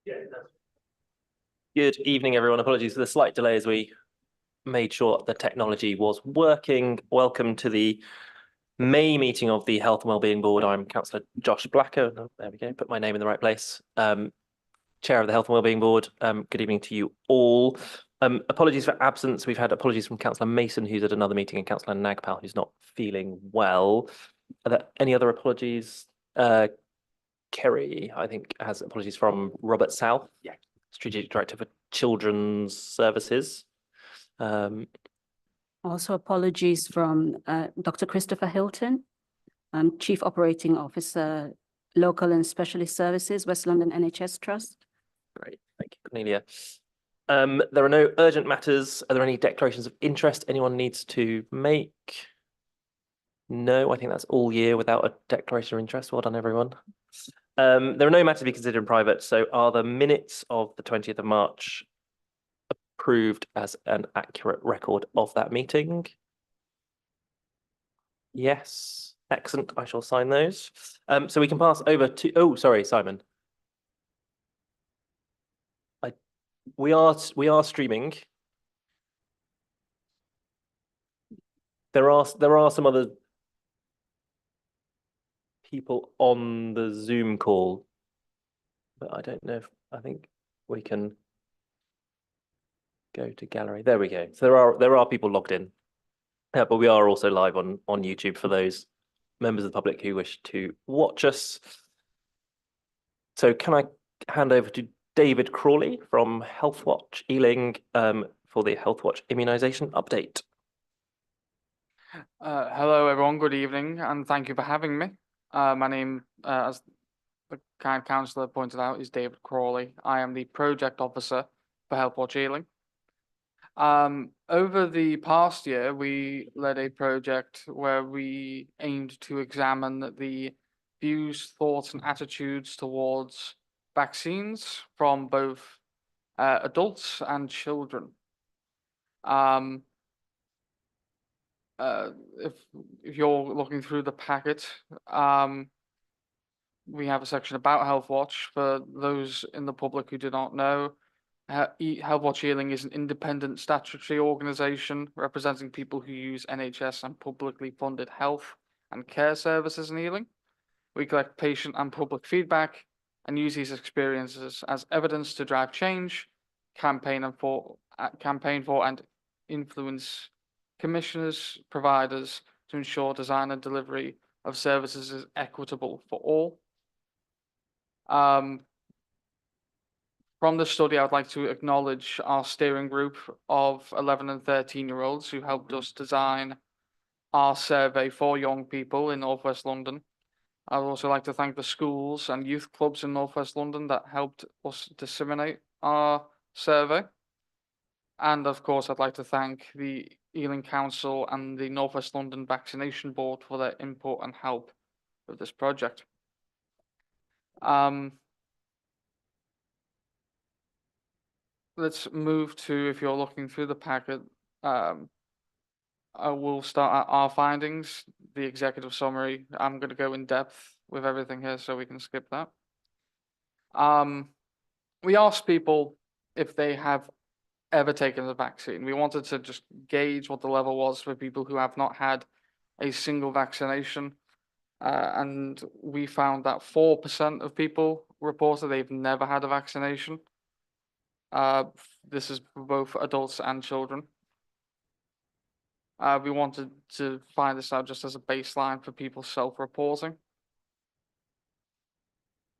Good evening, everyone. Apologies for the slight delay as we made sure the technology was working. Welcome to the May meeting of the Health and Wellbeing Board. I'm Councillor Josh Blacker. Oh, there we go. Put my name in the right place. Chair of the Health and Wellbeing Board. Good evening to you all. Apologies for absence. We've had apologies from Councillor Mason, who's at another meeting, and Councillor Nagpal, who's not feeling well. Are there any other apologies? Kerry, I think, has apologies from Robert South. Yeah. Strategic Director for Children's Services. Also apologies from Dr. Christopher Hilton, Chief Operating Officer, Local and Specialist Services, West London NHS Trust. Great, thank you, Cornelia. There are no urgent matters. Are there any declarations of interest anyone needs to make? No, I think that's all year without a declaration of interest. Well done, everyone. There are no matters to be considered in private. So are the minutes of the 20th of March approved as an accurate record of that meeting? Yes, excellent. I shall sign those. So we can pass over to, oh, sorry, Simon. We are streaming. There are some other people on the Zoom call, but I don't know if I think we can go to gallery. There we go. So there are people logged in, but we are also live on YouTube for those members of the public who wish to watch us. So can I hand over to David Crawley from Healthwatch Ealing for the Healthwatch immunisation update. Hello, everyone. Good evening, and thank you for having me. My name, as the kind councillor pointed out, is David Crawley. I am the project officer for Healthwatch Ealing. Over the past year, we led a project where we aimed to examine the views, thoughts, and attitudes towards vaccines from both adults and children. If you're looking through the packet, we have a section about Healthwatch. For those in the public who do not know, Healthwatch Ealing is an independent statutory organisation representing people who use NHS and publicly funded health and care services in Ealing. We collect patient and public feedback and use these experiences as evidence to drive change, campaign for and influence commissioners, providers to ensure design and delivery of services is equitable for all. From the study, I would like to acknowledge our steering group of 11 and 13-year-olds who helped us design our survey for young people in North West London. I would also like to thank the schools and youth clubs in North West London that helped us disseminate our survey. And of course, I'd like to thank the Ealing Council and the North West London Vaccination Board for their input and help with this project. Let's move to, if you're looking through the packet, I will start at our findings, the executive summary. I'm going to go in depth with everything here, so we can skip that. We asked people if they have ever taken the vaccine. We wanted to just gauge what the level was for people who have not had a single vaccination. And we found that 4% of people reported they've never had a vaccination. This is for both adults and children. We wanted to find this out just as a baseline for people self-reporting.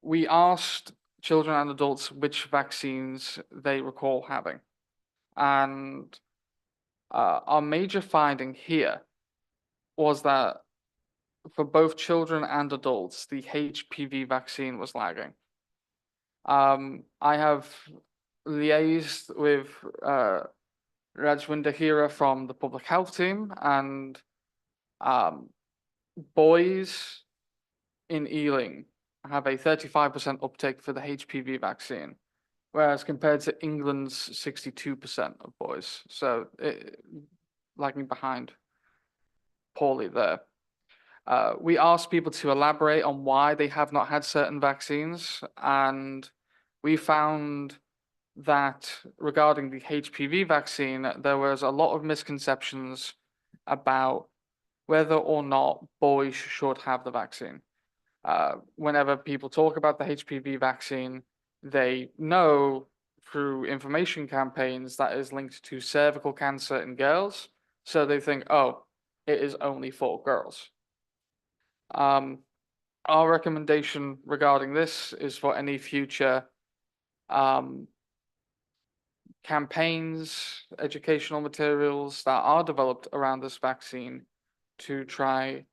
We asked children and adults which vaccines they recall having. And our major finding here was that for both children and adults, the HPV vaccine was lagging. I have liaised with Rajwinder Hira from the public health team, and boys in Ealing have a 35% uptake for the HPV vaccine, whereas compared to England's 62% of boys, so lagging behind poorly there. We asked people to elaborate on why they have not had certain vaccines, and we found that regarding the HPV vaccine, there was a lot of misconceptions about whether or not boys should have the vaccine. Whenever people talk about the HPV vaccine, they know through information campaigns that is linked to cervical cancer in girls. So they think, oh, it is only for girls. Our recommendation regarding this is for any future campaigns, educational materials that are developed around this vaccine to try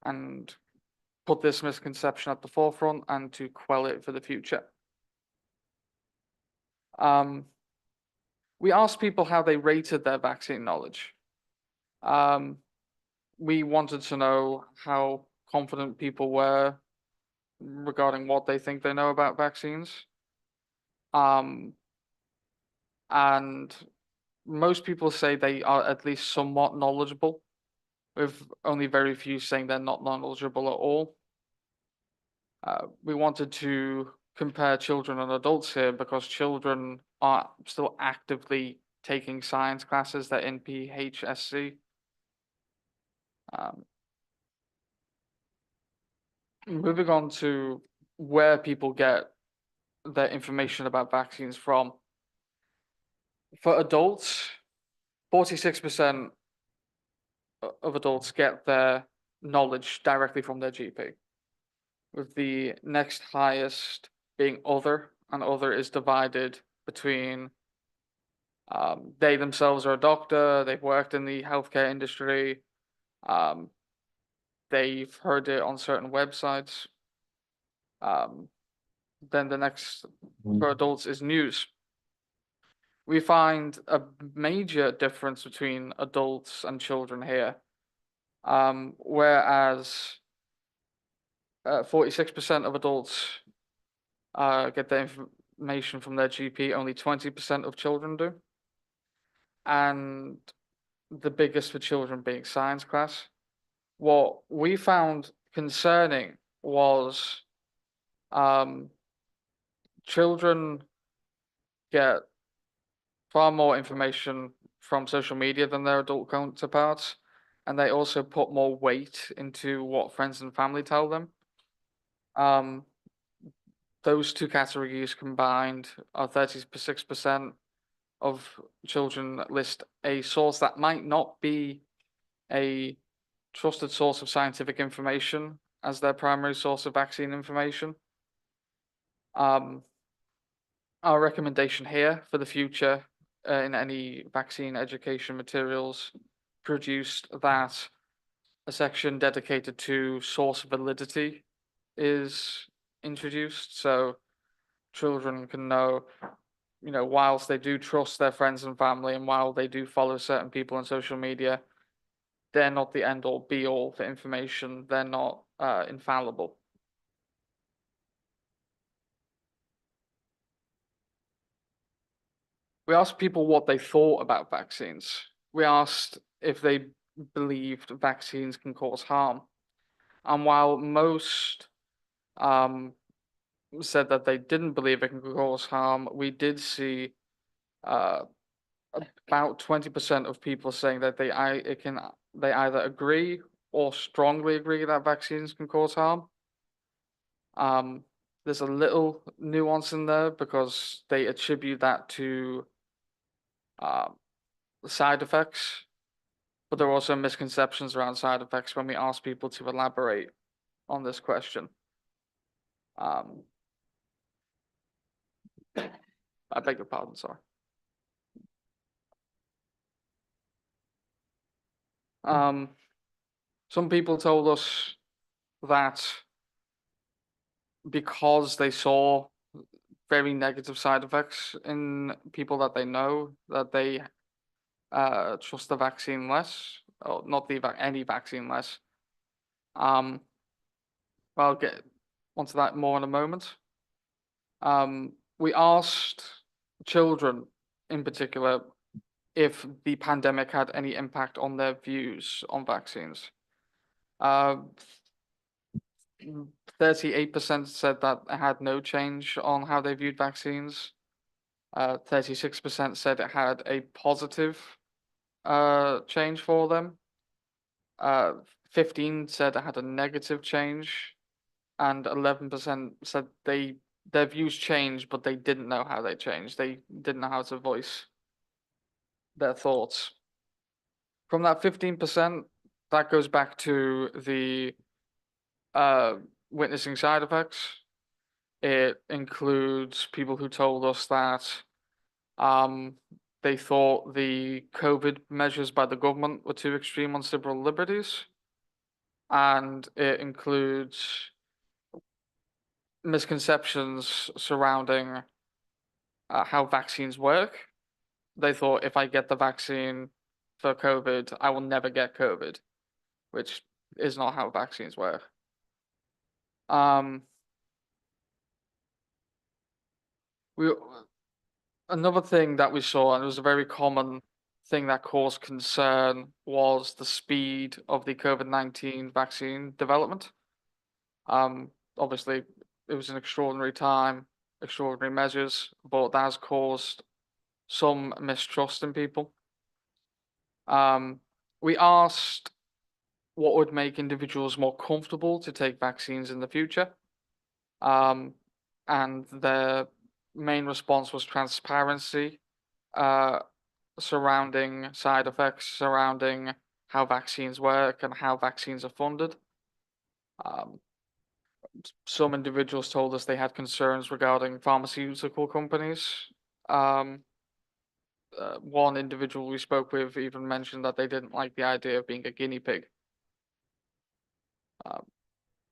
and put this misconception at the forefront and to quell it for the future. We asked people how they rated their vaccine knowledge. We wanted to know how confident people were regarding what they think they know about vaccines. And most people say they are at least somewhat knowledgeable, with only very few saying they're not knowledgeable at all. We wanted to compare children and adults here because children are still actively taking science classes. They're in PHSC. Moving on to where people get their information about vaccines from. For adults, 46% of adults get their knowledge directly from their GP, with the next highest being other, and other is divided between they themselves are a doctor, they've worked in the healthcare industry, they've heard it on certain websites. Then the next for adults is news. We find a major difference between adults and children here. Whereas 46% of adults get their information from their GP, only 20% of children do. And the biggest for children being science class. What we found concerning was children get far more information from social media than their adult counterparts, and they also put more weight into what friends and family tell them. Those two categories combined are 36% of children list a source that might not be a trusted source of scientific information as their primary source of vaccine information. Our recommendation here for the future in any vaccine education materials produced that a section dedicated to source validity is introduced, so children can know, whilst they do trust their friends and family and while they do follow certain people on social media, they're not the end all be all for information. They're not infallible. We asked people what they thought about vaccines. We asked if they believed vaccines can cause harm. And while most said that they didn't believe it can cause harm, we did see about 20% of people saying that they either agree or strongly agree that vaccines can cause harm. There's a little nuance in there because they attribute that to side effects, but there are also misconceptions around side effects when we ask people to elaborate on this question. I beg your pardon, sorry. Some people told us that because they saw very negative side effects in people that they know, that they trust the vaccine less, or not any vaccine less. I'll get onto that more in a moment. We asked children in particular if the pandemic had any impact on their views on vaccines. 38% said that it had no change on how they viewed vaccines. 36% said it had a positive change for them. 15 said it had a negative change, and 11% said their views changed, but they didn't know how they changed. They didn't know how to voice their thoughts. From that 15%, that goes back to the witnessing side effects. It includes people who told us that they thought the COVID measures by the government were too extreme on civil liberties. And it includes misconceptions surrounding how vaccines work. They thought if I get the vaccine for COVID, I will never get COVID, which is not how vaccines work. Another thing that we saw, and it was a very common thing that caused concern, was the speed of the COVID-19 vaccine development. Obviously, it was an extraordinary time, extraordinary measures, but that has caused some mistrust in people. We asked what would make individuals more comfortable to take vaccines in the future. And their main response was transparency surrounding side effects, surrounding how vaccines work and how vaccines are funded. Some individuals told us they had concerns regarding pharmaceutical companies. One individual we spoke with even mentioned that they didn't like the idea of being a guinea pig.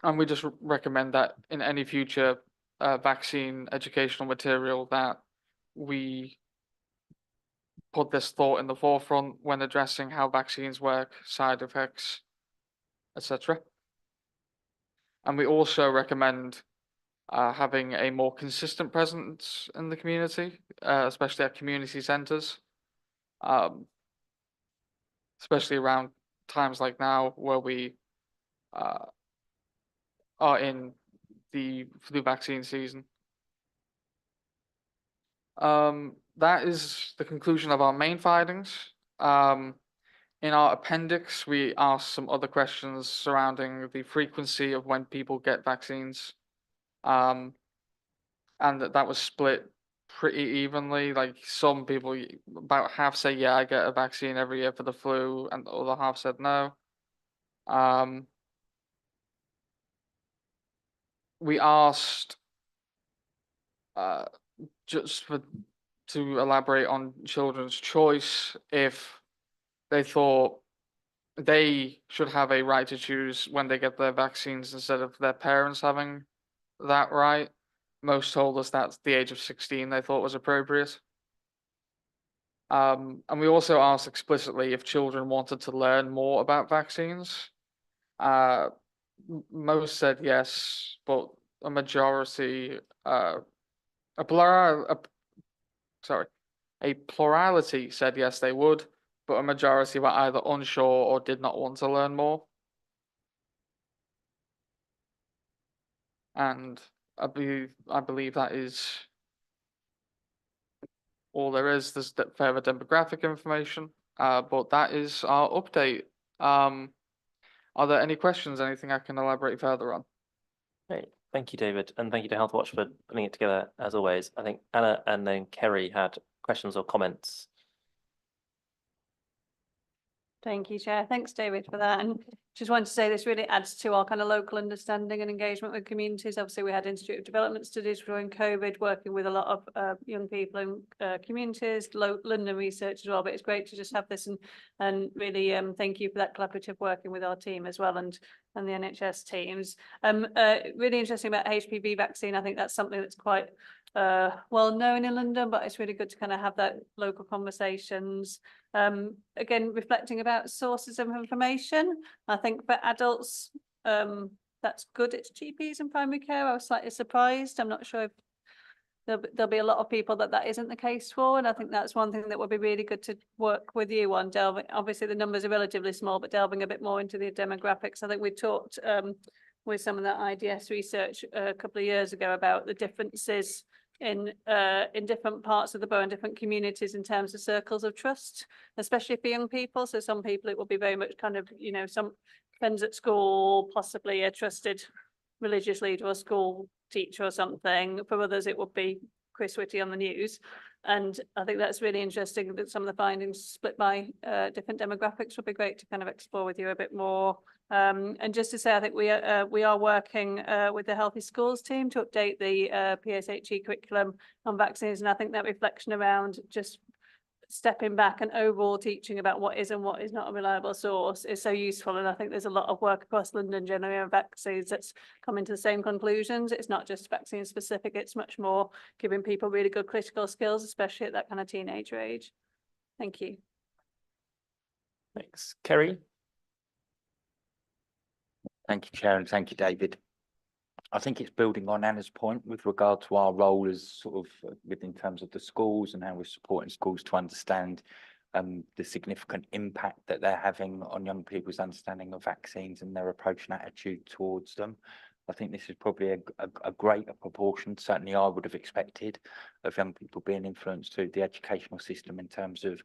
And we just recommend that in any future vaccine educational material that we put this thought in the forefront when addressing how vaccines work, side effects, etc. And we also recommend having a more consistent presence in the community, especially at community centres, especially around times like now where we are in the flu vaccine season. That is the conclusion of our main findings. In our appendix, we asked some other questions surrounding the frequency of when people get vaccines. And that was split pretty evenly. Like some people, about half say, yeah, I get a vaccine every year for the flu, and the other half said no. We asked just to elaborate on children's choice, if they thought they should have a right to choose when they get their vaccines instead of their parents having that right. Most told us that's the age of 16 they thought was appropriate. And we also asked explicitly if children wanted to learn more about vaccines. Most said yes, but a majority, a plurality said yes, they would, but a majority were either unsure or did not want to learn more. And I believe that is all there is. There's further demographic information, but that is our update. Are there any questions? Anything I can elaborate further on? Great. Thank you, David, and thank you to Healthwatch for putting it together as always. I think Anna and then Kerry had questions or comments. Thank you, Chair. Thanks, David, for that. And just wanted to say this really adds to our kind of local understanding and engagement with communities. Obviously, we had Institute of Development Studies during COVID, working with a lot of young people in communities, London research as well. But it's great to just have this and really thank you for that collaborative working with our team as well and the NHS teams. Really interesting about HPV vaccine. I think that's something that's quite well known in London, but it's really good to kind of have that local conversations. Again, reflecting about sources of information. I think for adults, that's good. It's GPs and primary care. I was slightly surprised. I'm not sure if there'll be a lot of people that isn't the case for, and I think that's one thing that would be really good to work with you on, delving. Obviously, the numbers are relatively small, but delving a bit more into the demographics. I think we talked with some of that IDS research a couple of years ago about the differences in different parts of the borough and different communities in terms of circles of trust, especially for young people. So some people it will be very much kind of, you know, some friends at school, possibly a trusted religious leader or school teacher or something. For others, it would be Chris Whitty on the news. And I think that's really interesting that some of the findings split by different demographics would be great to kind of explore with you a bit more. And just to say, I think we are working with the Healthy Schools team to update the PSHE curriculum on vaccines. And I think that reflection around just stepping back and overall teaching about what is and what is not a reliable source is so useful. And I think there's a lot of work across London generally on vaccines that's coming to the same conclusions. It's not just vaccine specific, it's much more giving people really good critical skills, especially at that kind of teenager age. Thank you. Thanks. Kerry? Thank you, Chair, and thank you, David. I think it's building on Anna's point with regard to our role as sort of within terms of the schools and how we're supporting schools to understand the significant impact that they're having on young people's understanding of vaccines and their approach and attitude towards them. I think this is probably a greater proportion, certainly I would have expected, of young people being influenced through the educational system in terms of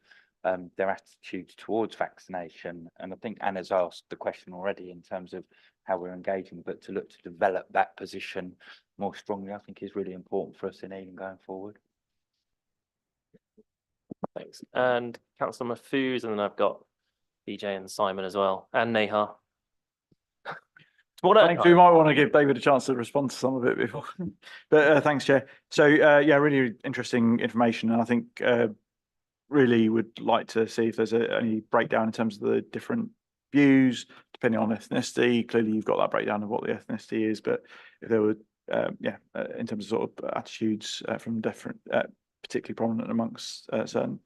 their attitudes towards vaccination. And I think Anna's asked the question already in terms of how we're engaging, but to look to develop that position more strongly, I think is really important for us in Ealing going forward. Thanks. And Councillor Mahfouz, and then I've got BJ and Simon as well, and Nehar. Thanks. We might want to give David a chance to respond to some of it before, but thanks, Chair. So yeah, really interesting information, and I think really would like to see if there's any breakdown in terms of the different views depending on ethnicity. Clearly, you've got that breakdown of what the ethnicity is, but if there were, in terms of sort of attitudes from different, particularly prominent amongst certain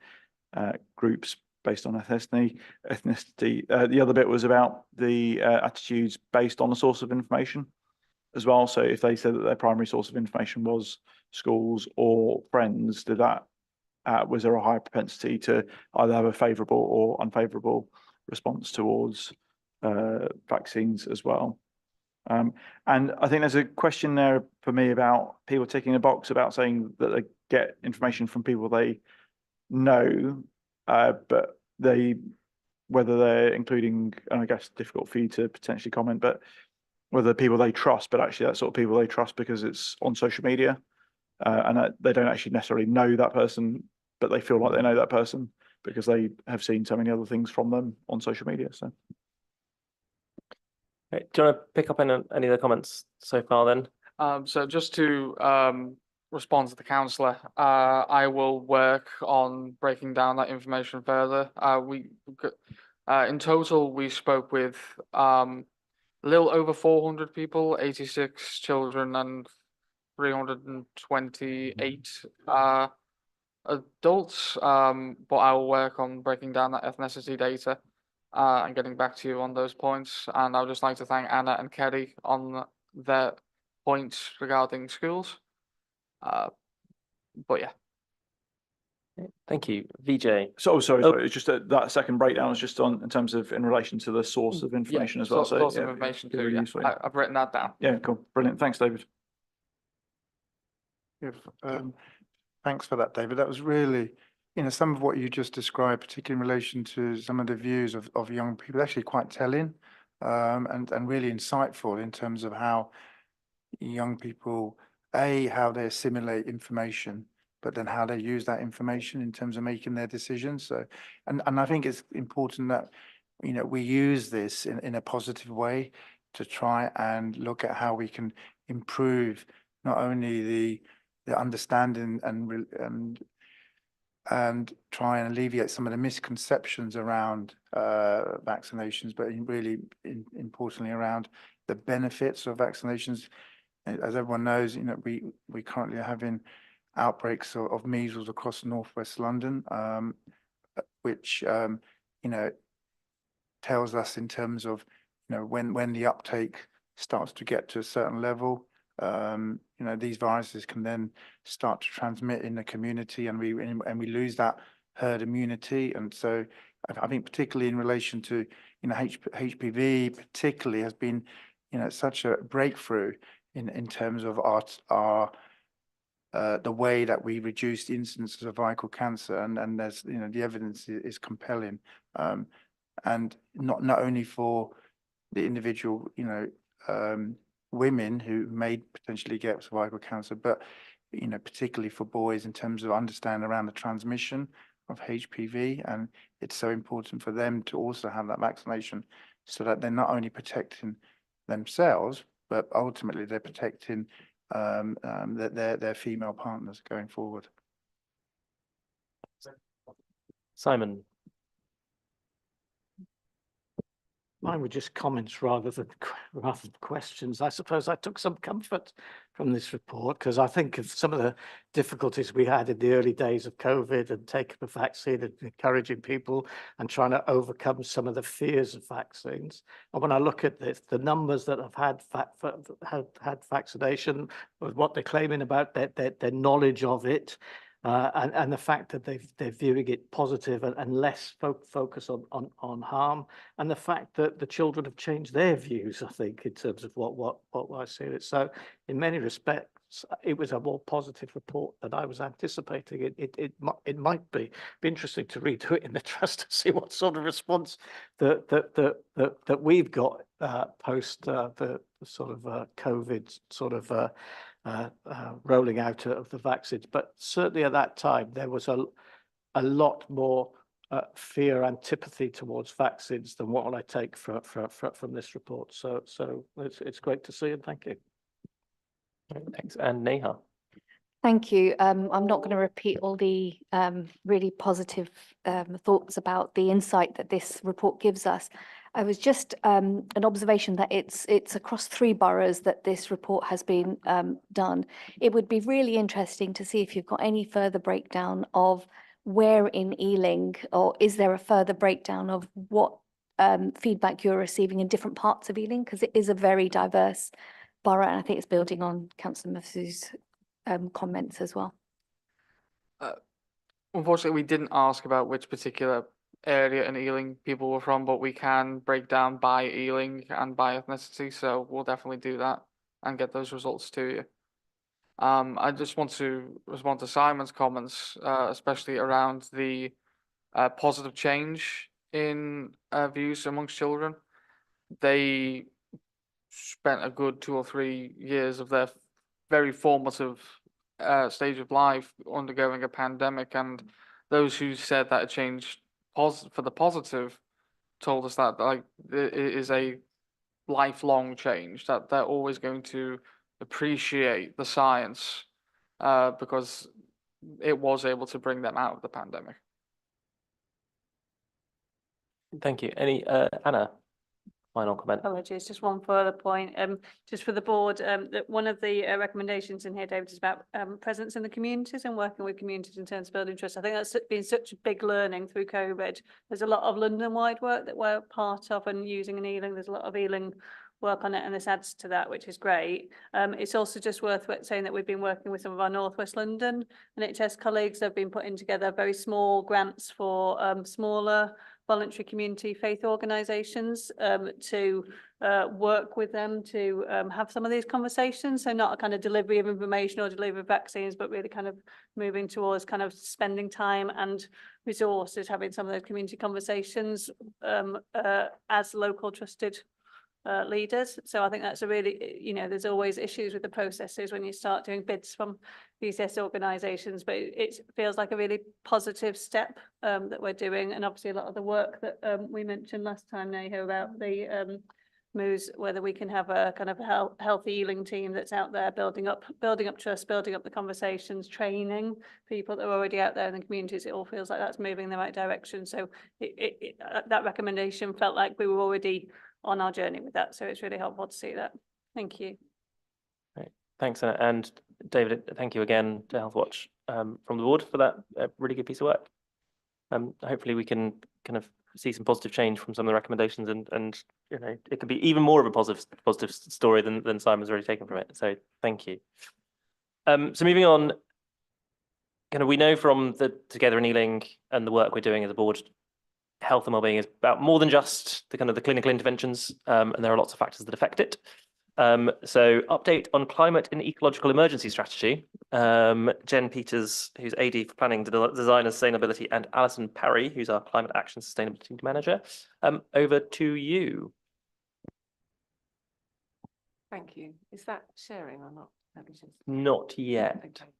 groups based on ethnicity. The other bit was about the attitudes based on the source of information as well. So if they said that their primary source of information was schools or friends, did that was there a higher propensity to either have a favourable or unfavourable response towards vaccines as well? And I think there's a question there for me about people ticking a box about saying that they get information from people they know, but whether they're including, and I guess difficult for you to potentially comment, but whether people they trust, but actually that sort of people they trust because it's on social media, and that they don't actually necessarily know that person, but they feel like they know that person because they have seen so many other things from them on social media. So, okay. Do you want to pick up on any of the comments so far then? So just to respond to the councillor, I will work on breaking down that information further. In total, we spoke with a little over 400 people, 86 children and 328 adults, but I will work on breaking down that ethnicity data and getting back to you on those points. And I would just like to thank Anna and Kerry on their points regarding schools. But yeah. Thank you, VJ. so sorry, it's just that second breakdown was just on in terms of in relation to the source of information as well. So source yeah, of information be too. really Yeah, useful, yeah. I've written that down. Yeah, cool, brilliant. Thanks, David. Thanks for that, David. That was really, some of what you just described, particularly in relation to some of the views of young people, actually quite telling, and really insightful in terms of how young people, how they assimilate information, but then how they use that information in terms of making their decisions. So, and I think it's important that, we use this in a positive way to try and look at how we can improve not only the understanding and try and alleviate some of the misconceptions around vaccinations, but really importantly around the benefits of vaccinations. As everyone knows, we currently are having outbreaks of measles across northwest London, which tells us in terms of when the uptake starts to get to a certain level, these viruses can then start to transmit in the community, and we lose that herd immunity. And so I think particularly in relation to HPV particularly has been it's such a breakthrough in terms of our the way that we reduce the incidence of cervical cancer, and there's the evidence is compelling, and not only for the individual women who may potentially get cervical cancer, but particularly for boys in terms of understanding around the transmission of HPV, and it's so important for them to also have that vaccination so that they're not only protecting themselves, but ultimately they're protecting their female partners going forward. Simon. Mine were just comments rather than questions. I suppose I took some comfort from this report because I think of some of the difficulties we had in the early days of COVID and taking the vaccine and encouraging people and trying to overcome some of the fears of vaccines. And when I look at this, the numbers that have had vaccination, what they're claiming about their knowledge of it, and the fact that they're viewing it positive and less focus on harm, and the fact that the children have changed their views, I think, in terms of what I see it. So in many respects, it was a more positive report than I was anticipating. It might be interesting to read it in the trust to see what sort of response that we've got post the sort of COVID sort of rolling out of the vaccines. But certainly at that time, there was a lot more fear, antipathy towards vaccines than what I take from this report. So it's great to see, and thank you. Thanks. And Neha. Thank you. I'm not going to repeat all the really positive thoughts about the insight that this report gives us. I was just an observation that it's across 3 boroughs that this report has been done. It would be really interesting to see if you've got any further breakdown of where in Ealing, or is there a further breakdown of what feedback you're receiving in different parts of Ealing, because it is a very diverse borough, and I think it's building on Councillor Murphy's comments as well. Unfortunately, we didn't ask about which particular area in Ealing people were from, but we can break down by Ealing and by ethnicity, so we'll definitely do that and get those results to you. I just want to respond to Simon's comments, especially around the positive change in views amongst children. They spent a good 2 or 3 years of their very formative stage of life undergoing a pandemic, and those who said that it changed for the positive told us that it is a lifelong change, that they're always going to appreciate the science because it was able to bring them out of the pandemic. Thank you. Any Anna, final comment? Apologies, just one further point, just for the board, that one of the recommendations in here, David, is about presence in the communities and working with communities in terms of building trust. I think that's been such a big learning through COVID. There's a lot of London-wide work that we're part of and using in Ealing. There's a lot of Ealing work on it, and this adds to that, which is great. It's also just worth saying that we've been working with some of our North West London NHS colleagues. They've been putting together very small grants for smaller voluntary community faith organisations to work with them to have some of these conversations. So not a kind of delivery of information or delivery of vaccines, but really kind of moving towards kind of spending time and resources, having some of those community conversations as local trusted leaders. So I think that's a really, there's always issues with the processes when you start doing bids from BCS organisations, but it feels like a really positive step that we're doing. And obviously a lot of the work that we mentioned last time, Neha, about the moves, whether we can have a kind of healthy Ealing team that's out there building up trust, building up the conversations, training people that are already out there in the communities. It all feels like that's moving in the right direction. So that recommendation felt like we were already on our journey with that, so it's really helpful to see that. Thank you. Great. Thanks, Anna. And David, thank you again to Healthwatch from the board for that really good piece of work. Hopefully we can kind of see some positive change from some of the recommendations, and it could be even more of a positive story than Simon's already taken from it. So thank you. So moving on, kind of we know from the Together in Ealing and the work we're doing as a board health and wellbeing is about more than just the kind of the clinical interventions, and there are lots of factors that affect it. So update on climate and ecological emergency strategy. Jen Peters, who's AD for Planning, Design and Sustainability, and Alison Parry, who's our Climate Action Sustainability Manager. Over to you. Thank you. Is that sharing or not? Let me just. Not yet. Okay.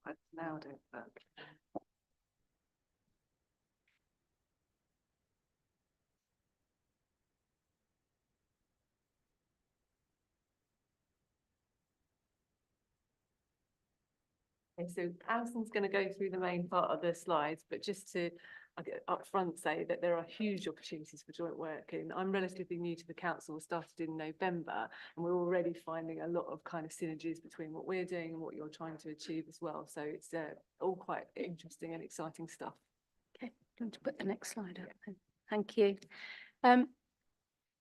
I've nailed it, but. Okay, so Alison's going to go through the main part of the slides, but just to up front say that there are huge opportunities for joint working. I'm relatively new to the council, we started in November, and we're already finding a lot of kind of synergies between what we're doing and what you're trying to achieve as well. So it's all quite interesting and exciting stuff. Okay, going to put the next slide up then. Thank you.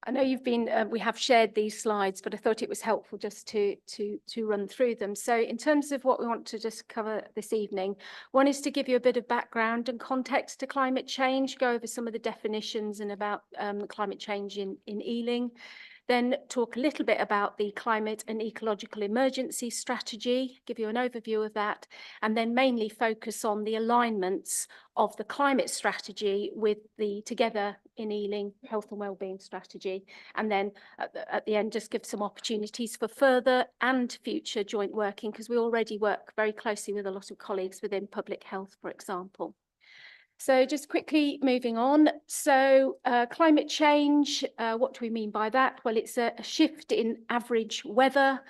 I know you've been, we have shared these slides, but I thought it was helpful just to run through them. So in terms of what we want to just cover this evening, one is to give you a bit of background and context to climate change, go over some of the definitions and about climate change in Ealing. Then talk a little bit about the climate and ecological emergency strategy, give you an overview of that, and then mainly focus on the alignments of the climate strategy with the Together in Ealing health and wellbeing strategy. And then at the end, just give some opportunities for further and future joint working, because we already work very closely with a lot of colleagues within public health, for example. So just quickly moving on. So climate change, what do we mean by that? Well, it's a shift in average weather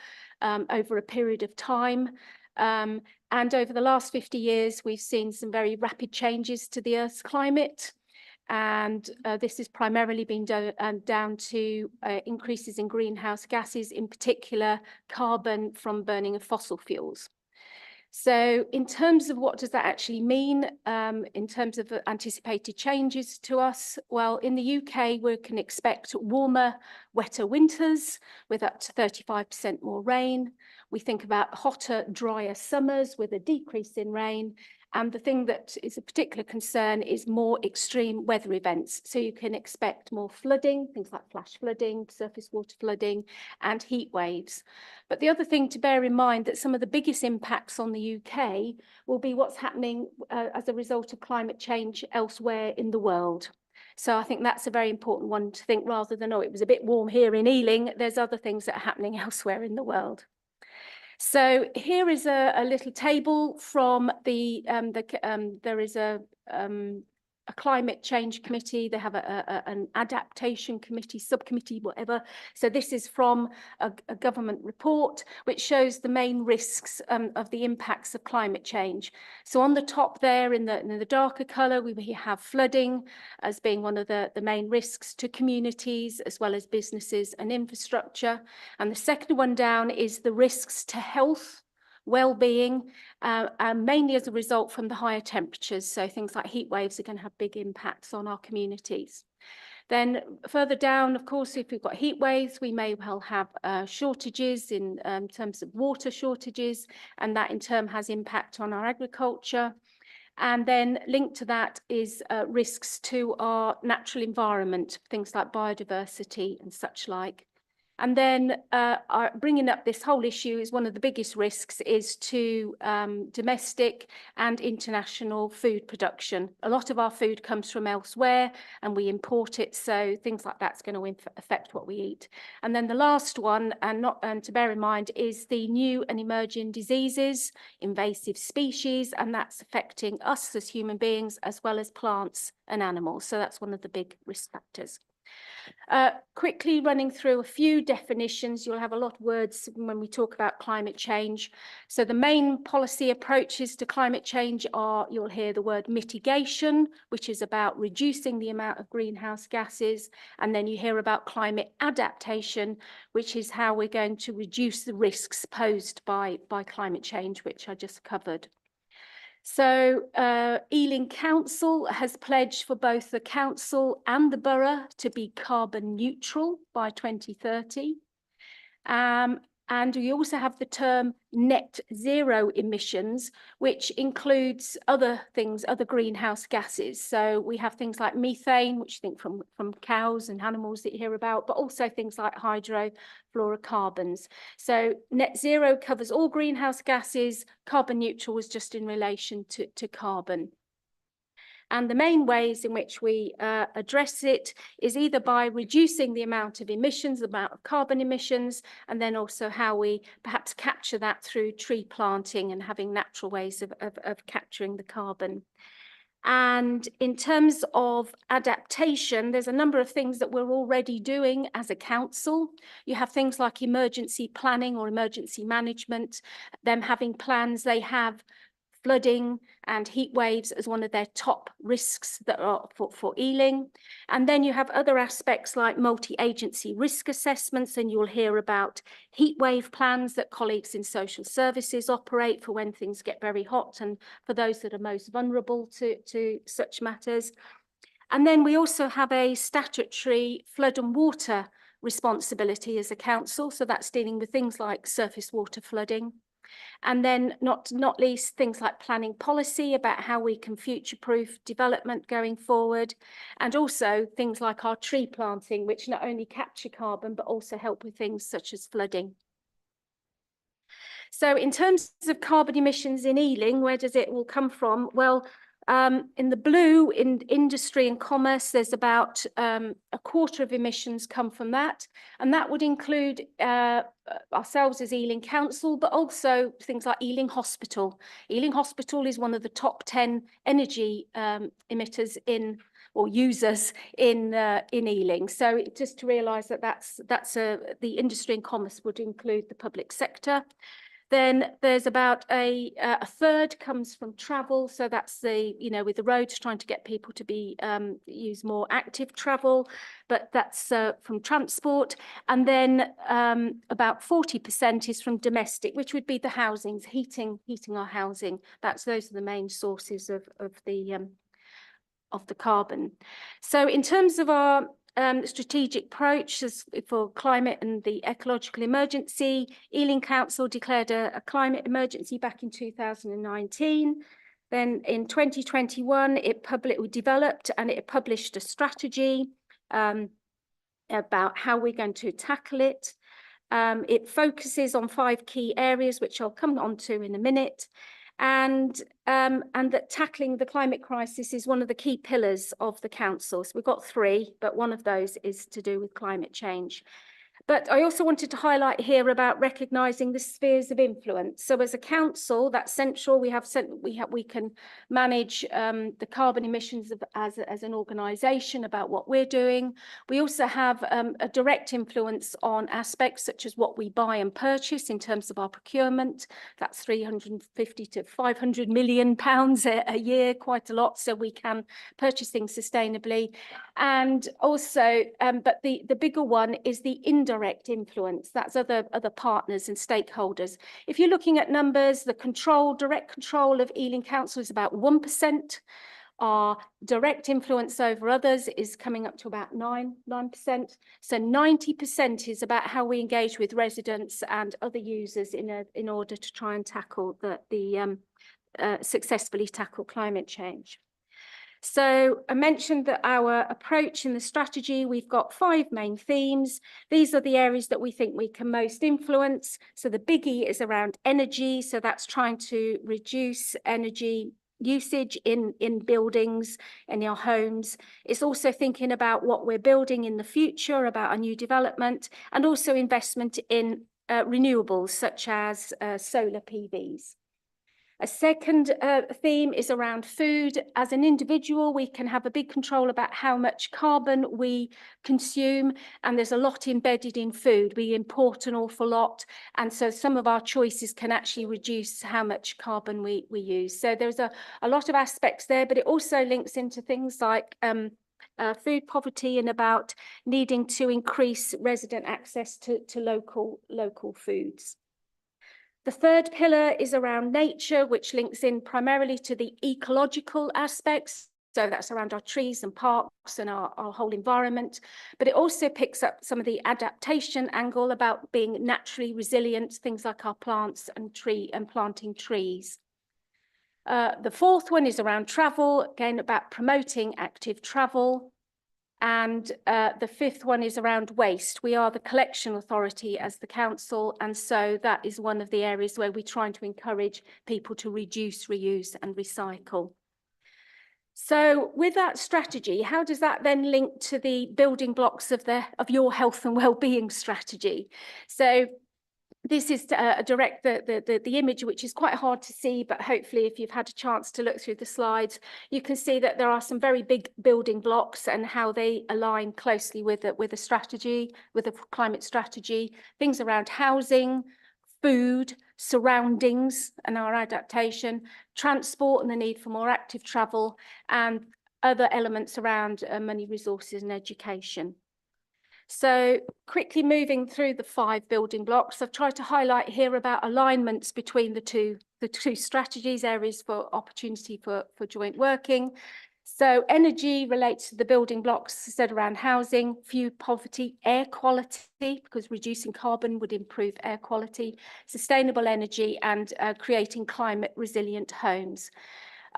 over a period of time. And over the last 50 years, we've seen some very rapid changes to the Earth's climate. And this has primarily been down to increases in greenhouse gases, in particular carbon from burning of fossil fuels. So in terms of what does that actually mean in terms of anticipated changes to us? Well, in the UK, we can expect warmer, wetter winters with up to 35% more rain. We think about hotter, drier summers with a decrease in rain. And the thing that is a particular concern is more extreme weather events. So you can expect more flooding, things like flash flooding, surface water flooding, and heat waves. But the other thing to bear in mind that some of the biggest impacts on the UK will be what's happening as a result of climate change elsewhere in the world. So I think that's a very important one to think, rather than, oh, it was a bit warm here in Ealing, there's other things that are happening elsewhere in the world. So here is a little table from there is a climate change committee. They have an adaptation committee, subcommittee, whatever. So this is from a government report, which shows the main risks of the impacts of climate change. So on the top there in the darker colour, we have flooding as being one of the main risks to communities, as well as businesses and infrastructure. And the second one down is the risks to health, well-being, mainly as a result from the higher temperatures. So things like heat waves are going to have big impacts on our communities. Then further down, of course, if we've got heat waves, we may well have shortages in terms of water shortages, and that in turn has impact on our agriculture. And then linked to that is risks to our natural environment, things like biodiversity and such like. And then bringing up this whole issue is one of the biggest risks is to domestic and international food production. A lot of our food comes from elsewhere and we import it, so things like that's going to affect what we eat. And then the last one, and to bear in mind, is the new and emerging diseases, invasive species, and that's affecting us as human beings as well as plants and animals. So that's one of the big risk factors. Quickly running through a few definitions. You'll have a lot of words when we talk about climate change. So the main policy approaches to climate change are, you'll hear the word mitigation, which is about reducing the amount of greenhouse gases. And then you hear about climate adaptation, which is how we're going to reduce the risks posed by climate change, which I just covered. So Ealing Council has pledged for both the council and the borough to be carbon neutral by 2030. And we also have the term net zero emissions, which includes other things, other greenhouse gases. So we have things like methane, which you think from cows and animals that you hear about, but also things like hydrofluorocarbons. So net zero covers all greenhouse gases. Carbon neutral was just in relation to carbon. And the main ways in which we address it is either by reducing the amount of emissions, the amount of carbon emissions, and then also how we perhaps capture that through tree planting and having natural ways of capturing the carbon. And in terms of adaptation, there's a number of things that we're already doing as a council. You have things like emergency planning or emergency management, them having plans. They have flooding and heat waves as one of their top risks that are for Ealing. And then you have other aspects like multi-agency risk assessments, and you'll hear about heat wave plans that colleagues in social services operate for when things get very hot and for those that are most vulnerable to such matters. And then we also have a statutory flood and water responsibility as a council. So that's dealing with things like surface water flooding. And then not least things like planning policy about how we can future-proof development going forward. And also things like our tree planting, which not only capture carbon, but also help with things such as flooding. So in terms of carbon emissions in Ealing, where does it all come from? Well, in the blue, in industry and commerce, there's about a quarter of emissions come from that. And that would include ourselves as Ealing Council, but also things like Ealing Hospital. Ealing Hospital is one of the top 10 energy emitters or users in Ealing. So just to realise that the industry and commerce would include the public sector. Then there's about a third comes from travel. So that's with the roads trying to get people to use more active travel, but that's from transport. And then about 40% is from domestic, which would be the housings, heating our housing. Those are the main sources of the carbon. So in terms of our strategic approach for climate and the ecological emergency, Ealing Council declared a climate emergency back in 2019. Then in 2021, it developed and it published a strategy about how we're going to tackle it. It focuses on 5 key areas, which I'll come on to in a minute. And that tackling the climate crisis is one of the key pillars of the council. So we've got 3, but one of those is to do with climate change. But I also wanted to highlight here about recognising the spheres of influence. So as a council, that's central. We can manage the carbon emissions as an organisation about what we're doing. We also have a direct influence on aspects such as what we buy and purchase in terms of our procurement. That's 350 to 500 million pounds a year, quite a lot. So we can purchase things sustainably. And also, but the bigger one is the indirect influence. That's other partners and stakeholders. If you're looking at numbers, the direct control of Ealing Council is about 1%. Our direct influence over others is coming up to about 9%. So 90% is about how we engage with residents and other users in order to try and tackle successfully tackle climate change. So I mentioned that our approach in the strategy, we've got 5 main themes. These are the areas that we think we can most influence. So the biggie is around energy. So that's trying to reduce energy usage in buildings and in our homes. It's also thinking about what we're building in the future, about our new development, and also investment in renewables such as solar PVs. A second theme is around food. As an individual, we can have a big control about how much carbon we consume, and there's a lot embedded in food. We import an awful lot, and so some of our choices can actually reduce how much carbon we use. So there's a lot of aspects there, but it also links into things like food poverty and about needing to increase resident access to local foods. The third pillar is around nature, which links in primarily to the ecological aspects. So that's around our trees and parks and our whole environment. But it also picks up some of the adaptation angle about being naturally resilient, things like our plants and planting trees. The fourth one is around travel, again about promoting active travel. And the fifth one is around waste. We are the collection authority as the council, and so that is one of the areas where we're trying to encourage people to reduce, reuse and recycle. So with that strategy, how does that then link to the building blocks of your health and well-being strategy? So this is a direct the image, which is quite hard to see, but hopefully if you've had a chance to look through the slides, you can see that there are some very big building blocks and how they align closely with a strategy, with a climate strategy, things around housing, food, surroundings and our adaptation, transport and the need for more active travel, and other elements around money, resources and education. So quickly moving through the 5 building blocks, I've tried to highlight here about alignments between the two strategies, areas for opportunity for joint working. So energy relates to the building blocks said around housing, food poverty, air quality, because reducing carbon would improve air quality, sustainable energy and creating climate resilient homes.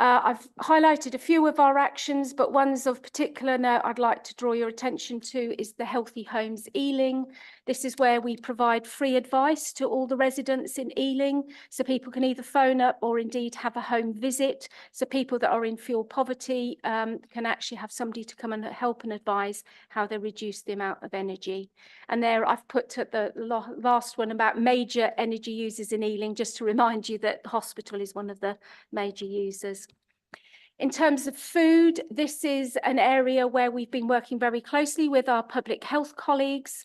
I've highlighted a few of our actions, but ones of particular note I'd like to draw your attention to is the Healthy Homes Ealing. This is where we provide free advice to all the residents in Ealing, so people can either phone up or indeed have a home visit. So people that are in fuel poverty can actually have somebody to come and help and advise how they reduce the amount of energy. And there I've put at the last one about major energy users in Ealing, just to remind you that the hospital is one of the major users. In terms of food, this is an area where we've been working very closely with our public health colleagues.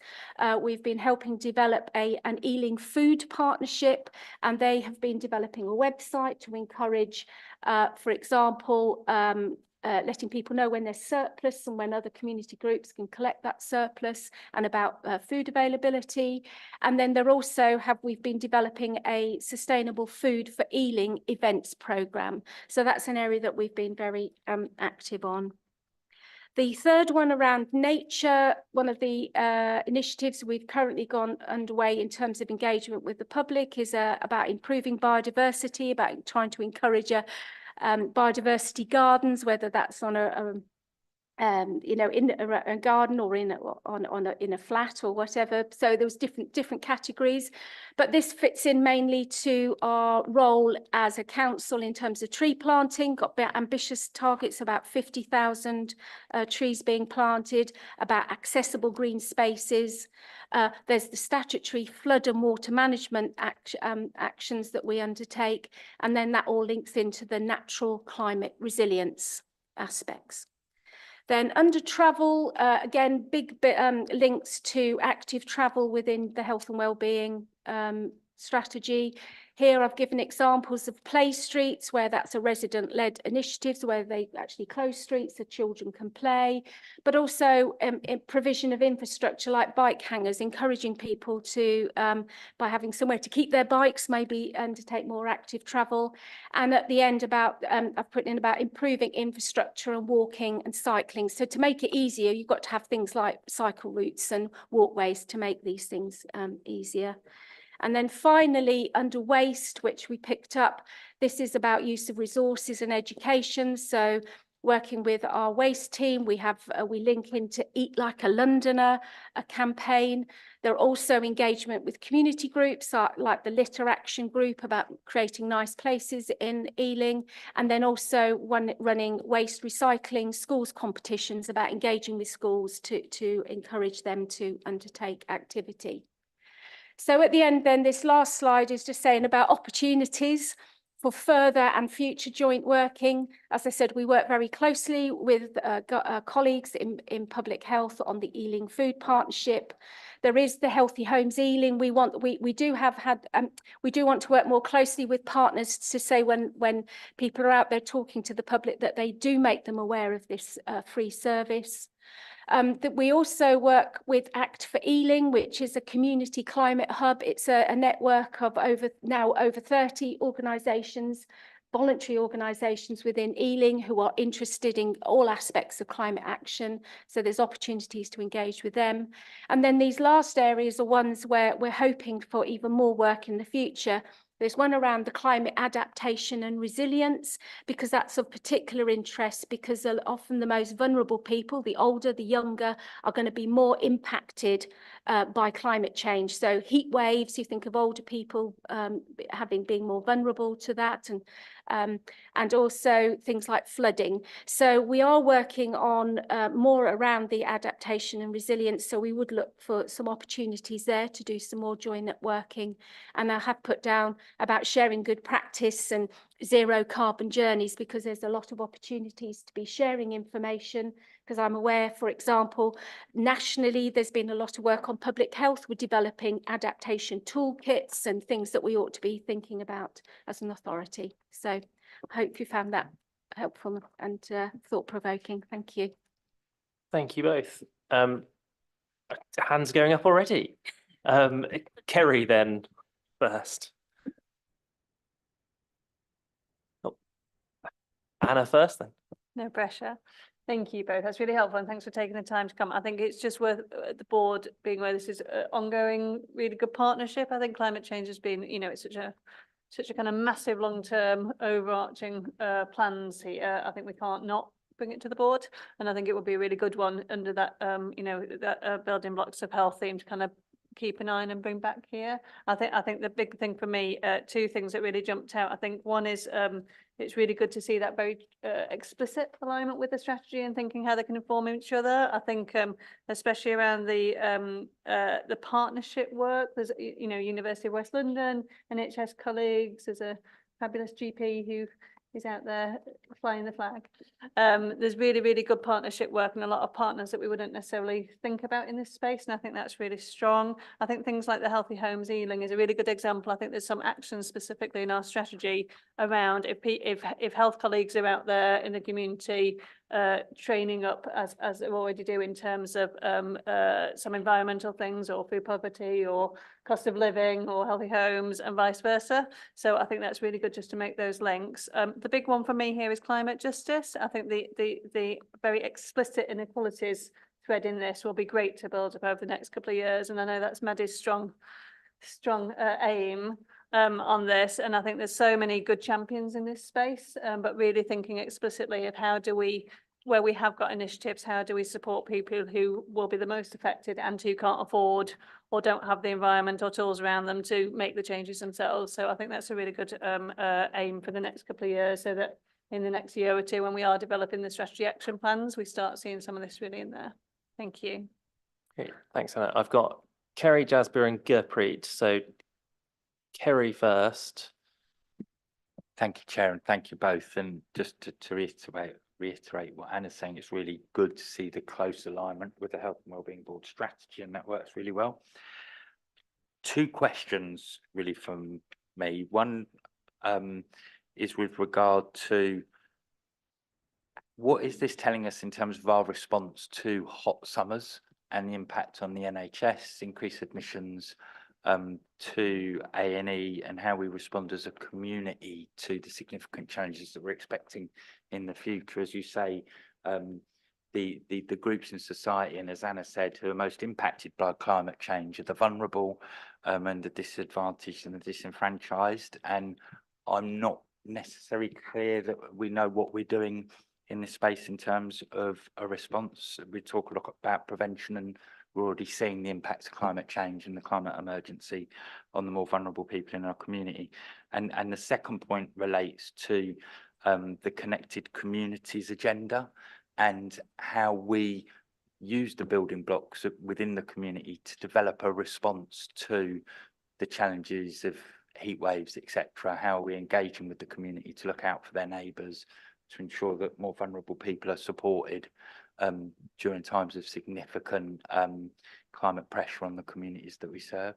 We've been helping develop an Ealing food partnership, and they have been developing a website to encourage, for example, letting people know when there's surplus and when other community groups can collect that surplus, and about food availability. And then we've been developing a sustainable food for Ealing events programme. So that's an area that we've been very active on. The third one around nature, one of the initiatives we've currently gone underway in terms of engagement with the public is about improving biodiversity, about trying to encourage biodiversity gardens, whether that's on in a garden or in a flat or whatever. So there was different categories, but this fits in mainly to our role as a council in terms of tree planting. Got ambitious targets about 50,000 trees being planted, about accessible green spaces. There's the statutory flood and water management actions that we undertake, and then that all links into the natural climate resilience aspects. Then under travel, again, big links to active travel within the health and wellbeing strategy. Here I've given examples of play streets, where that's a resident-led initiative, where they actually close streets so children can play, but also provision of infrastructure like bike hangers, encouraging people to, by having somewhere to keep their bikes, maybe undertake more active travel. And at the end about, I've put in about improving infrastructure and walking and cycling. So to make it easier, you've got to have things like cycle routes and walkways to make these things easier. And then finally, under waste, which we picked up, this is about use of resources and education. So working with our waste team, we link into Eat Like a Londoner, a campaign. There are also engagement with community groups like the Litter Action Group about creating nice places in Ealing, and then also running waste recycling schools competitions about engaging with schools to encourage them to undertake activity. So at the end then, this last slide is just saying about opportunities for further and future joint working. As I said, we work very closely with colleagues in public health on the Ealing Food Partnership. There is the Healthy Homes Ealing. We do want to work more closely with partners to say when people are out there talking to the public that they do make them aware of this free service. That we also work with Act for Ealing, which is a community climate hub. It's a network of over 30 organisations voluntary organisations within Ealing who are interested in all aspects of climate action. So there's opportunities to engage with them. And then these last areas are ones where we're hoping for even more work in the future. There's one around the climate adaptation and resilience, because that's of particular interest, because often the most vulnerable people, the older, the younger, are going to be more impacted by climate change. So heat waves, you think of older people being more vulnerable to that, and also things like flooding. So we are working on more around the adaptation and resilience. So we would look for some opportunities there to do some more joint networking. And I have put down about sharing good practice and zero carbon journeys, because there's a lot of opportunities to be sharing information. Because I'm aware, for example, nationally, there's been a lot of work on public health. We're developing adaptation toolkits and things that we ought to be thinking about as an authority. So I hope you found that helpful and thought-provoking. Thank you. Thank you both. Hands going up already. Kerry then first. Oh. Anna first then. No pressure. Thank you both. That's really helpful, and thanks for taking the time to come. I think it's just worth the board being aware this is an ongoing, really good partnership. I think climate change has been, you know, it's such a kind of massive long-term overarching plans here. I think we can't not bring it to the board, and I think it would be a really good one under that, you know, that building blocks of health theme to kind of keep an eye on and bring back here. I think the big thing for me, two things that really jumped out. I think one is it's really good to see that very explicit alignment with the strategy and thinking how they can inform each other. I think especially around the partnership work. There's, you know, University of West London, NHS colleagues. There's a fabulous GP who is out there flying the flag. There's really, really good partnership work and a lot of partners that we wouldn't necessarily think about in this space. And I think that's really strong. I think things like the Healthy Homes Ealing is a really good example. I think there's some actions specifically in our strategy around if health colleagues are out there in the community training up as they already do in terms of some environmental things or food poverty or cost of living or healthy homes and vice versa. So I think that's really good just to make those links. The big one for me here is climate justice. I think the very explicit inequalities thread in this will be great to build up over the next couple of years. And I know that's Maddie's strong aim on this. And I think there's so many good champions in this space, but really thinking explicitly of how do we, where we have got initiatives, how do we support people who will be the most affected and who can't afford or don't have the environmental tools around them to make the changes themselves. So I think that's a really good aim for the next couple of years, so that in the next year or two, when we are developing the strategy action plans, we start seeing some of this really in there. Thank you. Okay, thanks, Anna. I've got Kerry, Jasper and Gurpreet. So Kerry first. Thank you, Chair, and thank you both. And just to reiterate what Anna's saying, it's really good to see the close alignment with the Health and Wellbeing Board strategy, and that works really well. Two questions really from me. One is with regard to what is this telling us in terms of our response to hot summers and the impact on the NHS, increased admissions to A&E, and how we respond as a community to the significant changes that we're expecting in the future. As you say, the groups in society, and as Anna said, who are most impacted by climate change are the vulnerable and the disadvantaged and the disenfranchised. And I'm not necessarily clear that we know what we're doing in this space in terms of a response. We talk a lot about prevention, and we're already seeing the impacts of climate change and the climate emergency on the more vulnerable people in our community. And the second point relates to the connected communities agenda and how we use the building blocks within the community to develop a response to the challenges of heat waves, etc. How are we engaging with the community to look out for their neighbours, to ensure that more vulnerable people are supported during times of significant climate pressure on the communities that we serve.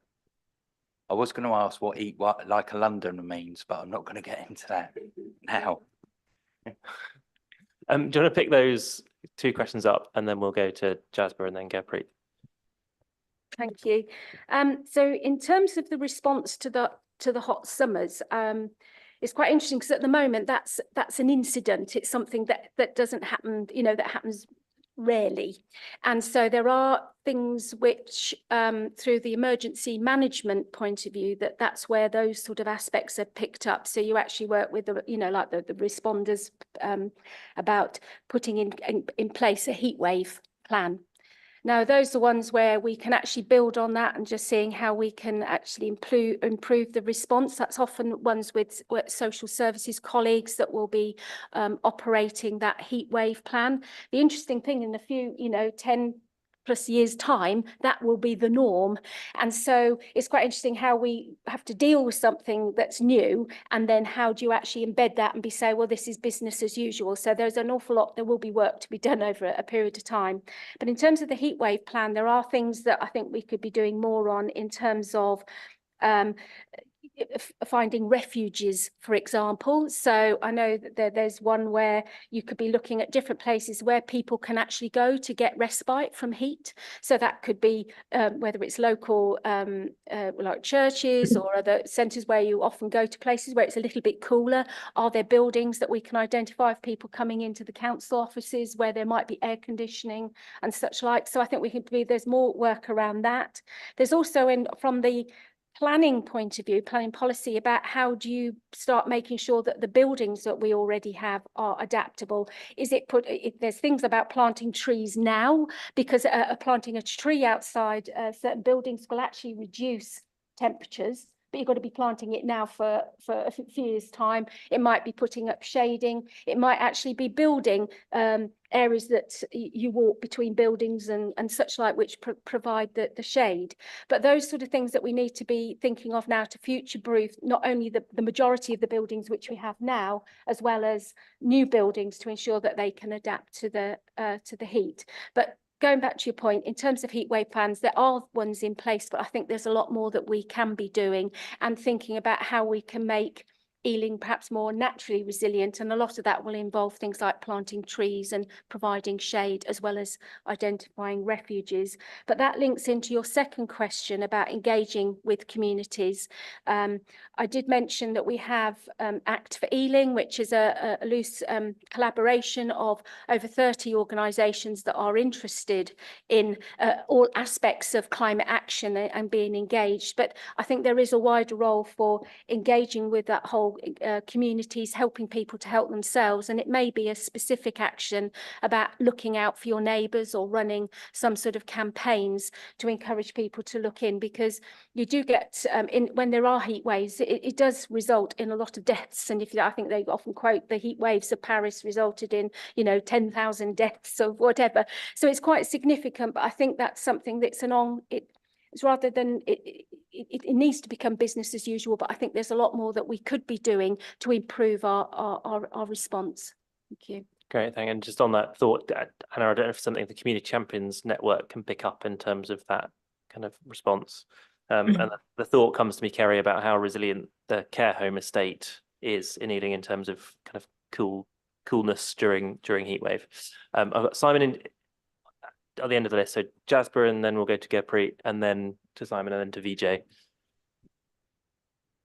I was going to ask what "eat like a Londoner" means, but I'm not going to get into that now. Do you want to pick those two questions up, and then we'll go to Jasper and then Gurpreet? Thank you. So in terms of the response to the hot summers, it's quite interesting because at the moment that's an incident. It's something that doesn't happen, you know, that happens rarely. And so there are things which through the emergency management point of view, that's where those sort of aspects are picked up. So you actually work with the, you know, like the responders about putting in place a heat wave plan. Now, those are ones where we can actually build on that and just seeing how we can actually improve the response. That's often ones with social services colleagues that will be operating that heat wave plan. The interesting thing in a few, you know, 10+ years' time, that will be the norm. And so it's quite interesting how we have to deal with something that's new, and then how do you actually embed that and say, well, this is business as usual. So there's an awful lot, there will be work to be done over a period of time. But in terms of the heatwave plan, there are things that I think we could be doing more on in terms of finding refuges, for example. So I know that there's one where you could be looking at different places where people can actually go to get respite from heat. So that could be whether it's local like churches or other centres where you often go to places where it's a little bit cooler. Are there buildings that we can identify of people coming into the council offices where there might be air conditioning and such like? So I think we can be, there's more work around that. There's also from the planning point of view, planning policy, about how do you start making sure that the buildings that we already have are adaptable? Is it there's things about planting trees now, because planting a tree outside certain buildings will actually reduce temperatures, but you've got to be planting it now for a few years' time. It might be putting up shading. It might actually be building areas that you walk between buildings and such like, which provide the shade. But those sort of things that we need to be thinking of now to future-proof not only the majority of the buildings which we have now, as well as new buildings to ensure that they can adapt to the heat. But going back to your point, in terms of heat wave plans, there are ones in place, but I think there's a lot more that we can be doing and thinking about how we can make Ealing perhaps more naturally resilient, and a lot of that will involve things like planting trees and providing shade, as well as identifying refuges. But that links into your second question about engaging with communities. I did mention that we have Act for Ealing, which is a loose collaboration of over 30 organisations that are interested in all aspects of climate action and being engaged. But I think there is a wider role for engaging with that whole communities, helping people to help themselves, and it may be a specific action about looking out for your neighbours or running some sort of campaigns to encourage people to look in, because you do get when there are heat waves, it does result in a lot of deaths. And I think they often quote the heat waves of Paris resulted in 10,000 deaths or whatever, so it's quite significant. But I think that's something that's it's rather than it needs to become business as usual, but I think there's a lot more that we could be doing to improve our response. Thank you. Great, thank you. And just on that thought, Anna, I don't know if something the Community Champions Network can pick up in terms of that kind of response. And the thought comes to me, Kerry, about how resilient the care home estate is in Ealing in terms of kind of coolness during heatwave. I've got Simon at the end of the list, so Jasper, and then we'll go to Gurpreet, and then to Simon, and then to Vijay.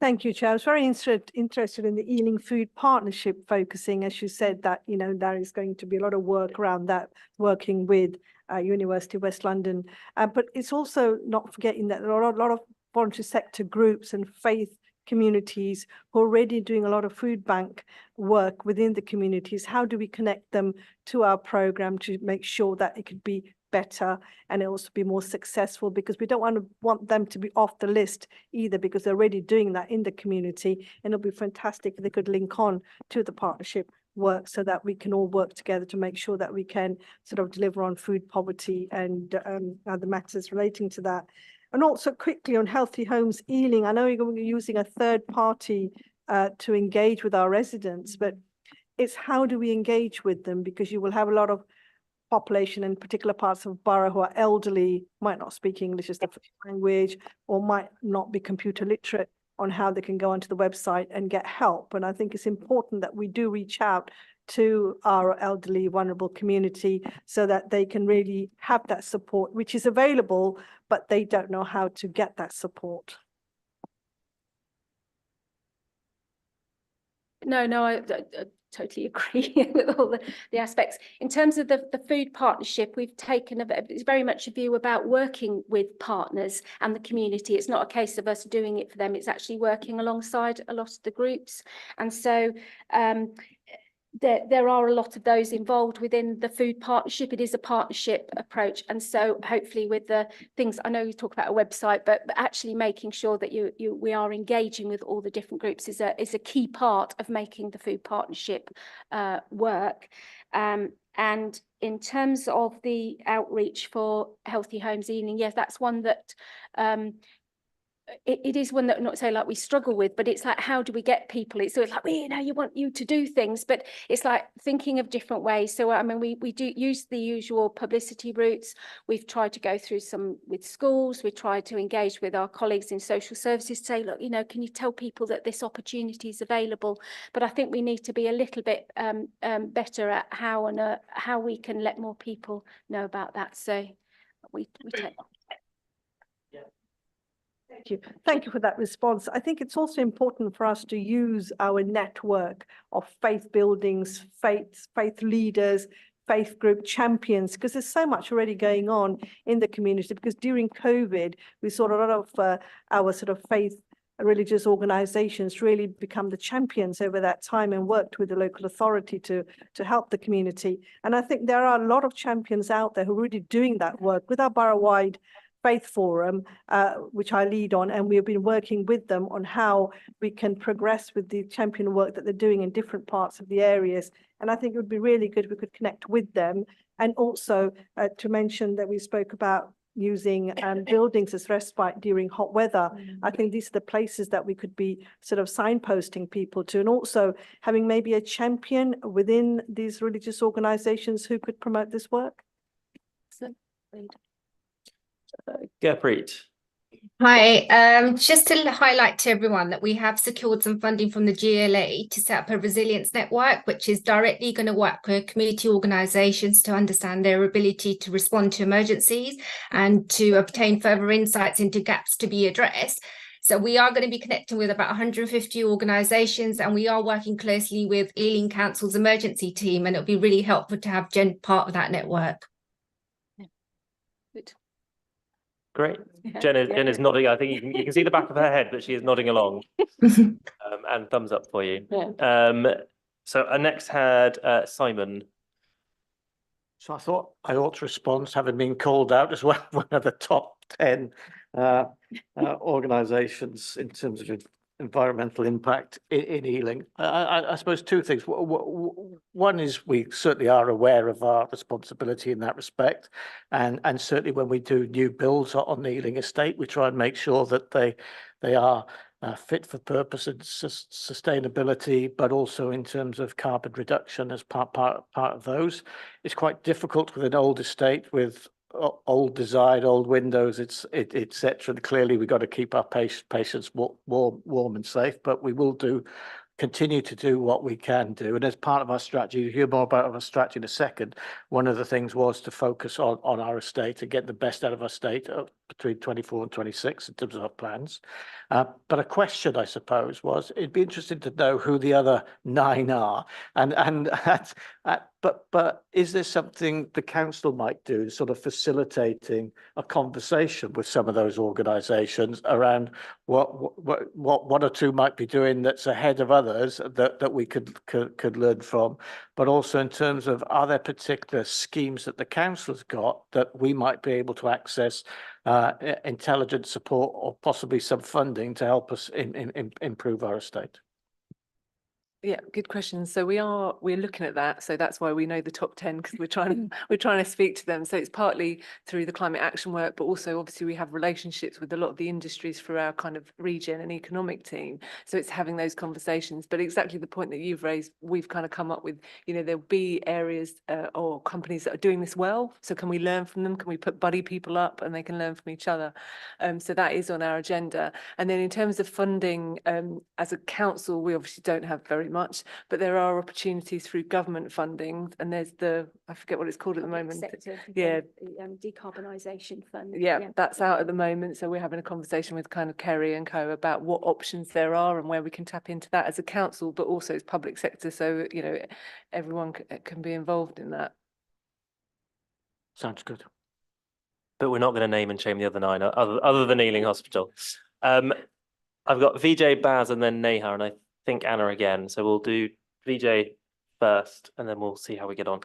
Thank you, Chair. I was very interested in the Ealing Food Partnership, focusing, as you said, that there is going to be a lot of work around that, working with University of West London. But it's also not forgetting that there are a lot of voluntary sector groups and faith communities who are already doing a lot of food bank work within the communities. How do we connect them to our program to make sure that it could be better and also be more successful? Because we don't want them to be off the list either, because they're already doing that in the community, and it'll be fantastic if they could link on to the partnership work so that we can all work together to make sure that we can sort of deliver on food poverty and other matters relating to that. And also quickly on Healthy Homes Ealing, I know you're going to be using a third party to engage with our residents, but it's how do we engage with them? Because you will have a lot of population in particular parts of borough who are elderly, might not speak English as their first language, or might not be computer literate on how they can go onto the website and get help. And I think it's important that we do reach out to our elderly, vulnerable community so that they can really have that support, which is available, but they don't know how to get that support. No, I totally agree with all the aspects. In terms of the food partnership, we've taken it's very much a view about working with partners and the community. It's not a case of us doing it for them. It's actually working alongside a lot of the groups. And so there are a lot of those involved within the food partnership. It is a partnership approach. And so hopefully with the things, I know you talk about a website, but actually making sure that we are engaging with all the different groups is a key part of making the food partnership work. And in terms of the outreach for Healthy Homes Ealing, yes, that's one that it is one that, not say like we struggle with, but it's like, how do we get people? It's like, you know, you want you to do things, but it's like thinking of different ways. So, I mean, we do use the usual publicity routes. We've tried to go through some with schools. We tried to engage with our colleagues in social services to say, look, you know, can you tell people that this opportunity is available? But I think we need to be a little bit better at how we can let more people know about that. So we take. Thank you. Thank you for that response. I think it's also important for us to use our network of faith buildings, faith leaders, faith group champions, because there's so much already going on in the community. Because during COVID, we saw a lot of our sort of faith religious organizations really become the champions over that time and worked with the local authority to help the community. And I think there are a lot of champions out there who are really doing that work with our borough-wide Faith Forum, which I lead on, and we've been working with them on how we can progress with the champion work that they're doing in different parts of the areas. And I think it would be really good if we could connect with them. And also to mention that we spoke about using buildings as respite during hot weather. I think these are the places that we could be sort of signposting people to, and also having maybe a champion within these religious organizations who could promote this work. Gurpreet. Hi, just to highlight to everyone that we have secured some funding from the GLA to set up a resilience network, which is directly going to work with community organisations to understand their ability to respond to emergencies and to obtain further insights into gaps to be addressed. So we are going to be connecting with about 150 organisations, and we are working closely with Ealing Council's emergency team, and it'll be really helpful to have Jen part of that network. Good. Great. Yeah, Jen yeah. is nodding. I think you can see the back of her head, but she is nodding along. And thumbs up for you. Yeah. So I next had Simon. So I thought I ought to respond, having been called out as well, one of the top 10 organisations in terms of environmental impact in Ealing. I suppose two things. One is we certainly are aware of our responsibility in that respect, and certainly when we do new builds on the Ealing estate, we try and make sure that they are fit for purpose and sustainability, but also in terms of carbon reduction as part of those. It's quite difficult with an old estate with old design, old windows, etc. Clearly, we've got to keep our patients warm and safe, but we will continue to do what we can do. And as part of our strategy, you'll hear more about our strategy in a second. One of the things was to focus on our estate and get the best out of our estate between 24 and 26 in terms of our plans. But a question, I suppose, was it'd be interesting to know who the other 9 are, but is there something the council might do, sort of facilitating a conversation with some of those organisations around what 1 or 2 might be doing that's ahead of others that we could learn from, but also in terms of, are there particular schemes that the council's got that we might be able to access intelligent support or possibly some funding to help us improve our estate? Yeah, good question. So we're looking at that. So that's why we know the top 10, because we're trying to speak to them. So it's partly through the climate action work, but also obviously we have relationships with a lot of the industries through our kind of region and economic team. So it's having those conversations. But exactly the point that you've raised, we've kind of come up with, you know, there'll be areas or companies that are doing this well. So can we learn from them? Can we put buddy people up and they can learn from each other? So that is on our agenda. And then in terms of funding, as a council, we obviously don't have very much, but there are opportunities through government funding, and there's I forget what it's called at the Public moment. sector, Yeah. Decarbonisation fund. Yeah, that's out at the moment. So we're having a conversation with kind of Kerry and co about what options there are and where we can tap into that as a council, but also as public sector. So, you know, everyone can be involved in that. Sounds good. But we're not going to name and shame the other 9 other than Ealing Hospital. I've got VJ, Baz, and then Neha, and I think Anna again. So we'll do VJ first, and then we'll see how we get on.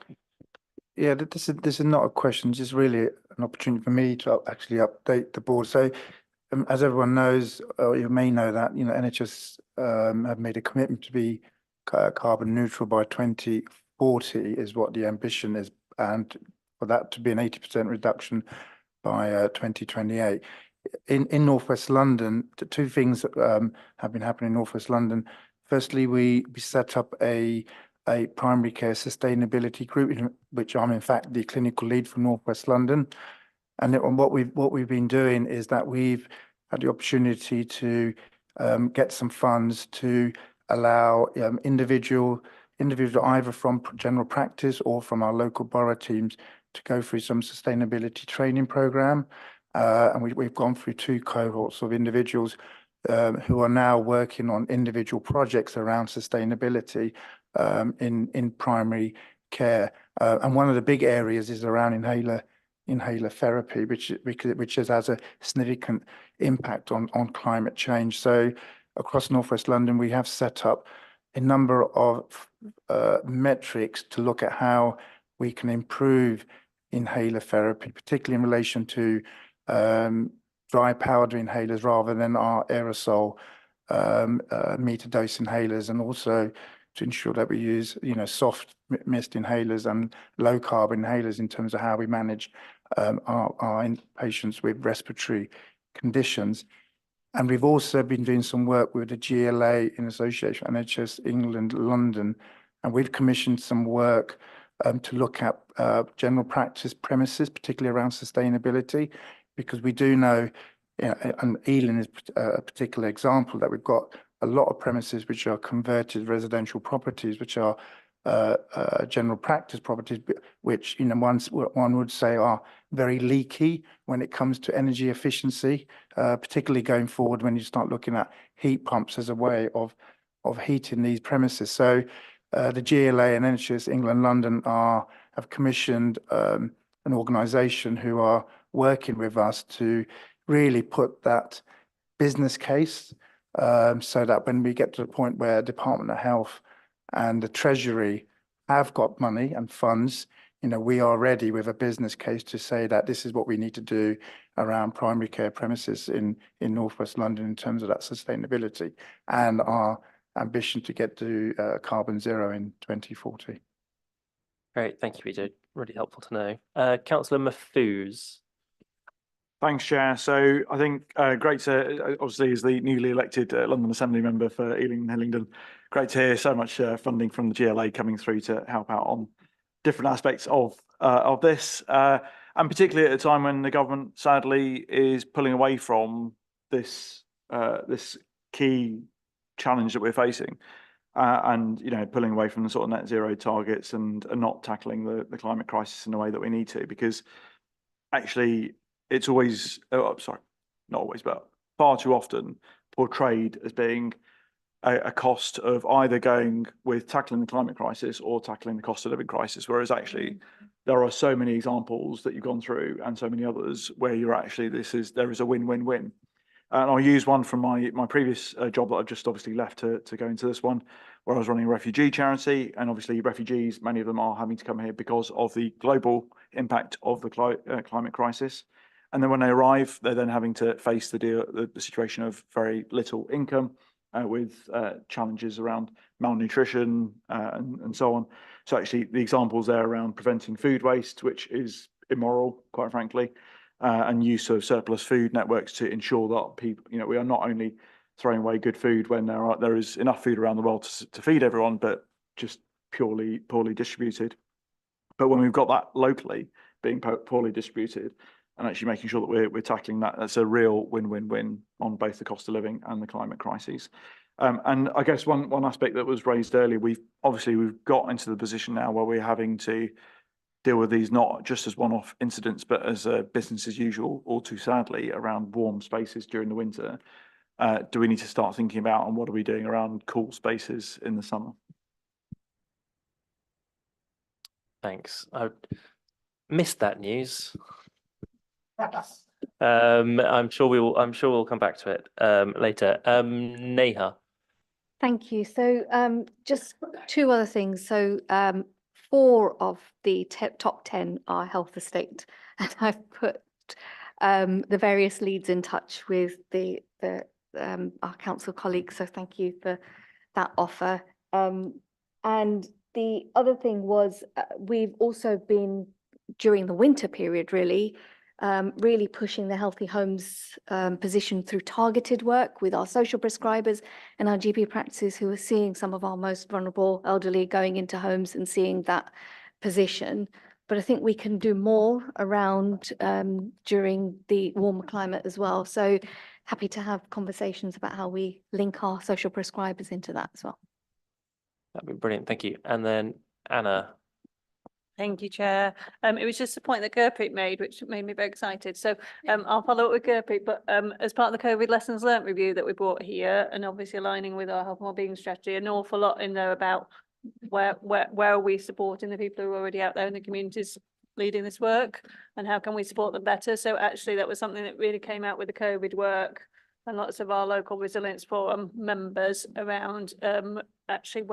Yeah, this is not a question, just really an opportunity for me to actually update the board. So, as everyone knows, or you may know that, you know, NHS have made a commitment to be carbon neutral by 2040 is what the ambition is, and for that to be an 80% reduction by 2028. In Northwest London, the 2 things have been happening in Northwest London. Firstly, we set up a primary care sustainability group, in which I'm in fact the clinical lead for Northwest London. And what we've been doing is that we've had the opportunity to get some funds to allow individual either from general practice or from our local borough teams to go through some sustainability training program. And we've gone through 2 cohorts of individuals who are now working on individual projects around sustainability in primary care. And one of the big areas is around inhaler therapy, which has a significant impact on climate change. So across Northwest London, we have set up a number of metrics to look at how we can improve inhaler therapy, particularly in relation to dry powder inhalers rather than our aerosol meter dose inhalers, and also to ensure that we use, you know, soft mist inhalers and low carb inhalers in terms of how we manage our patients with respiratory conditions. And we've also been doing some work with the GLA in association with NHS England London, and we've commissioned some work to look at general practice premises, particularly around sustainability, because we do know, and Ealing is a particular example, that we've got a lot of premises which are converted residential properties, which are general practice properties, which, you know, one would say are very leaky when it comes to energy efficiency, particularly going forward when you start looking at heat pumps as a way of heating these premises. So the GLA and NHS England London have commissioned an organisation who are working with us to really put that business case, so that when we get to the point where Department of Health and the Treasury have got money and funds, you know, we are ready with a business case to say that this is what we need to do around primary care premises in Northwest London in terms of that sustainability and our ambition to get to carbon zero in 2040. Great, thank you, VJ. Really helpful to know. Councillor Mahfouz. Thanks, Chair. So I think great to, obviously, as the newly elected London Assembly member for Ealing and Hillingdon, great to hear so much funding from the GLA coming through to help out on different aspects of this, and particularly at a time when the government sadly is pulling away from this key challenge that we're facing, and, you know, pulling away from the sort of net zero targets and not tackling the climate crisis in the way that we need to, because actually it's always, sorry, not always, but far too often portrayed as being a cost of either going with tackling the climate crisis or tackling the cost of living crisis, whereas actually there are so many examples that you've gone through and so many others where you're actually, there is a win-win-win. And I'll use one from my previous job that I've just obviously left to go into this one, where I was running a refugee charity, and obviously refugees, many of them are having to come here because of the global impact of the climate crisis. And then when they arrive, they're then having to face the situation of very little income, with challenges around malnutrition and so on. So actually the examples there around preventing food waste, which is immoral, quite frankly, and use of surplus food networks to ensure that people, you know, we are not only throwing away good food when there is enough food around the world to feed everyone, but just poorly distributed. But when we've got that locally being poorly distributed, and actually making sure that we're tackling that, that's a real win-win-win on both the cost of living and the climate crises. And I guess one aspect that was raised earlier, we've got into the position now where we're having to deal with these not just as one-off incidents, but as business as usual, all too sadly, around warm spaces during the winter. Do we need to start thinking about, and what are we doing around cool spaces in the summer? Thanks. I missed that news. I'm sure we'll come back to it later. Neha. Thank you. So just two other things. So 4 of the top 10 are health estate, and I've put the various leads in touch with our council colleagues. So thank you for that offer. And the other thing was we've also been, during the winter period, really pushing the Healthy Homes position through targeted work with our social prescribers and our GP practices, who are seeing some of our most vulnerable elderly going into homes and seeing that position. But I think we can do more around during the warmer climate as well. So happy to have conversations about how we link our social prescribers into that as well. That'd be brilliant. Thank you. And then Anna. Thank you, Chair. It was just a point that Gurpreet made, which made me very excited. So I'll follow up with Gurpreet, but as part of the COVID lessons learnt review that we brought here, and obviously aligning with our health and wellbeing strategy, an awful lot in there about where are we supporting the people who are already out there in the communities leading this work, and how can we support them better. So actually that was something that really came out with the COVID work, and lots of our local resilience forum members around actually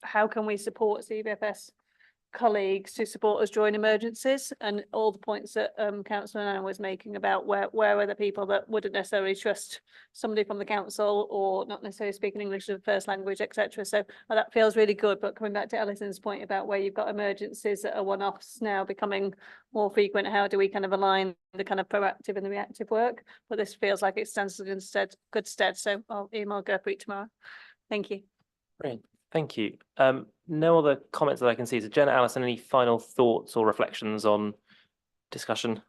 how can we support CVFS colleagues to support us during emergencies, and all the points that Councillor Anna was making about where are the people that wouldn't necessarily trust somebody from the council, or not necessarily speaking English as a first language, etc. So that feels really good. But coming back to Alison's point about where you've got emergencies that are one-offs now becoming more frequent, how do we kind of align the kind of proactive and the reactive work? But this feels like it stands in good stead. So I'll email Gurpreet tomorrow. Thank you. Great. Thank you. No other comments that I can see. So Jenna, Alison, any final thoughts or reflections on discussion?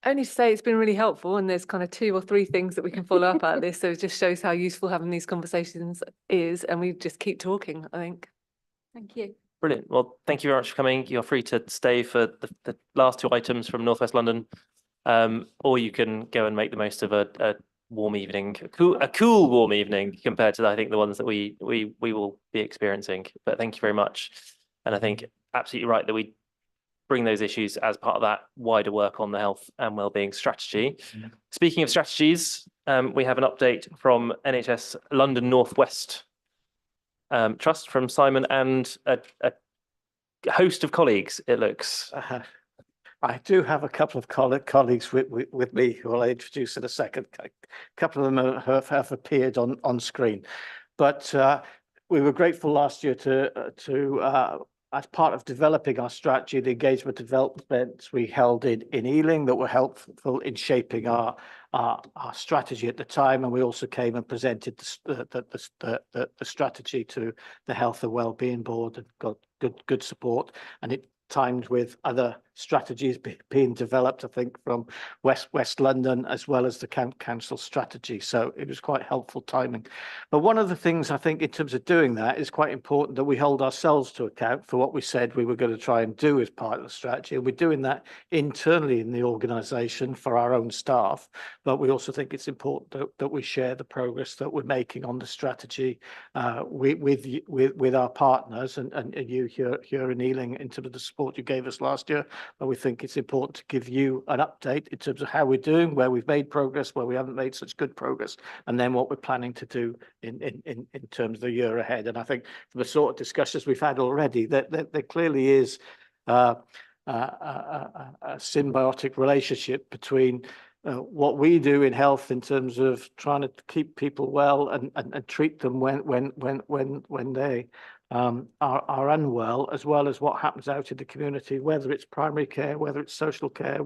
Only to say it's been really helpful, and there's kind of 2 or 3 things that we can follow up out of this. So it just shows how useful having these conversations is, and we just keep talking, I think. Thank you. Brilliant. Well, thank you very much for coming. You're free to stay for the last 2 items from Northwest London, or you can go and make the most of a warm evening, a cool warm evening compared to I think the ones that we will be experiencing. But thank you very much, and I think absolutely right that we bring those issues as part of that wider work on the health and wellbeing strategy. Speaking of strategies, we have an update from NHS London Northwest Trust from Simon and a host of colleagues, it looks. I do have a couple of colleagues with me who I'll introduce in a second. A couple of them have appeared on screen, but we were grateful last year to as part of developing our strategy, the engagement developments we held in Ealing that were helpful in shaping our strategy at the time, and we also came and presented the strategy to the Health and Wellbeing Board and got good support, and it timed with other strategies being developed, I think, from West London as well as the council strategy. So it was quite helpful timing. But one of the things I think in terms of doing that is quite important that we hold ourselves to account for what we said we were going to try and do as part of the strategy. And we're doing that internally in the organisation for our own staff. But we also think it's important that we share the progress that we're making on the strategy with our partners and you here in Ealing in terms of the support you gave us last year. But we think it's important to give you an update in terms of how we're doing, where we've made progress, where we haven't made such good progress, and then what we're planning to do in terms of the year ahead. And I think from the sort of discussions we've had already, that there clearly is a symbiotic relationship between what we do in health in terms of trying to keep people well and treat them when they are unwell, as well as what happens out in the community, whether it's primary care, whether it's social care,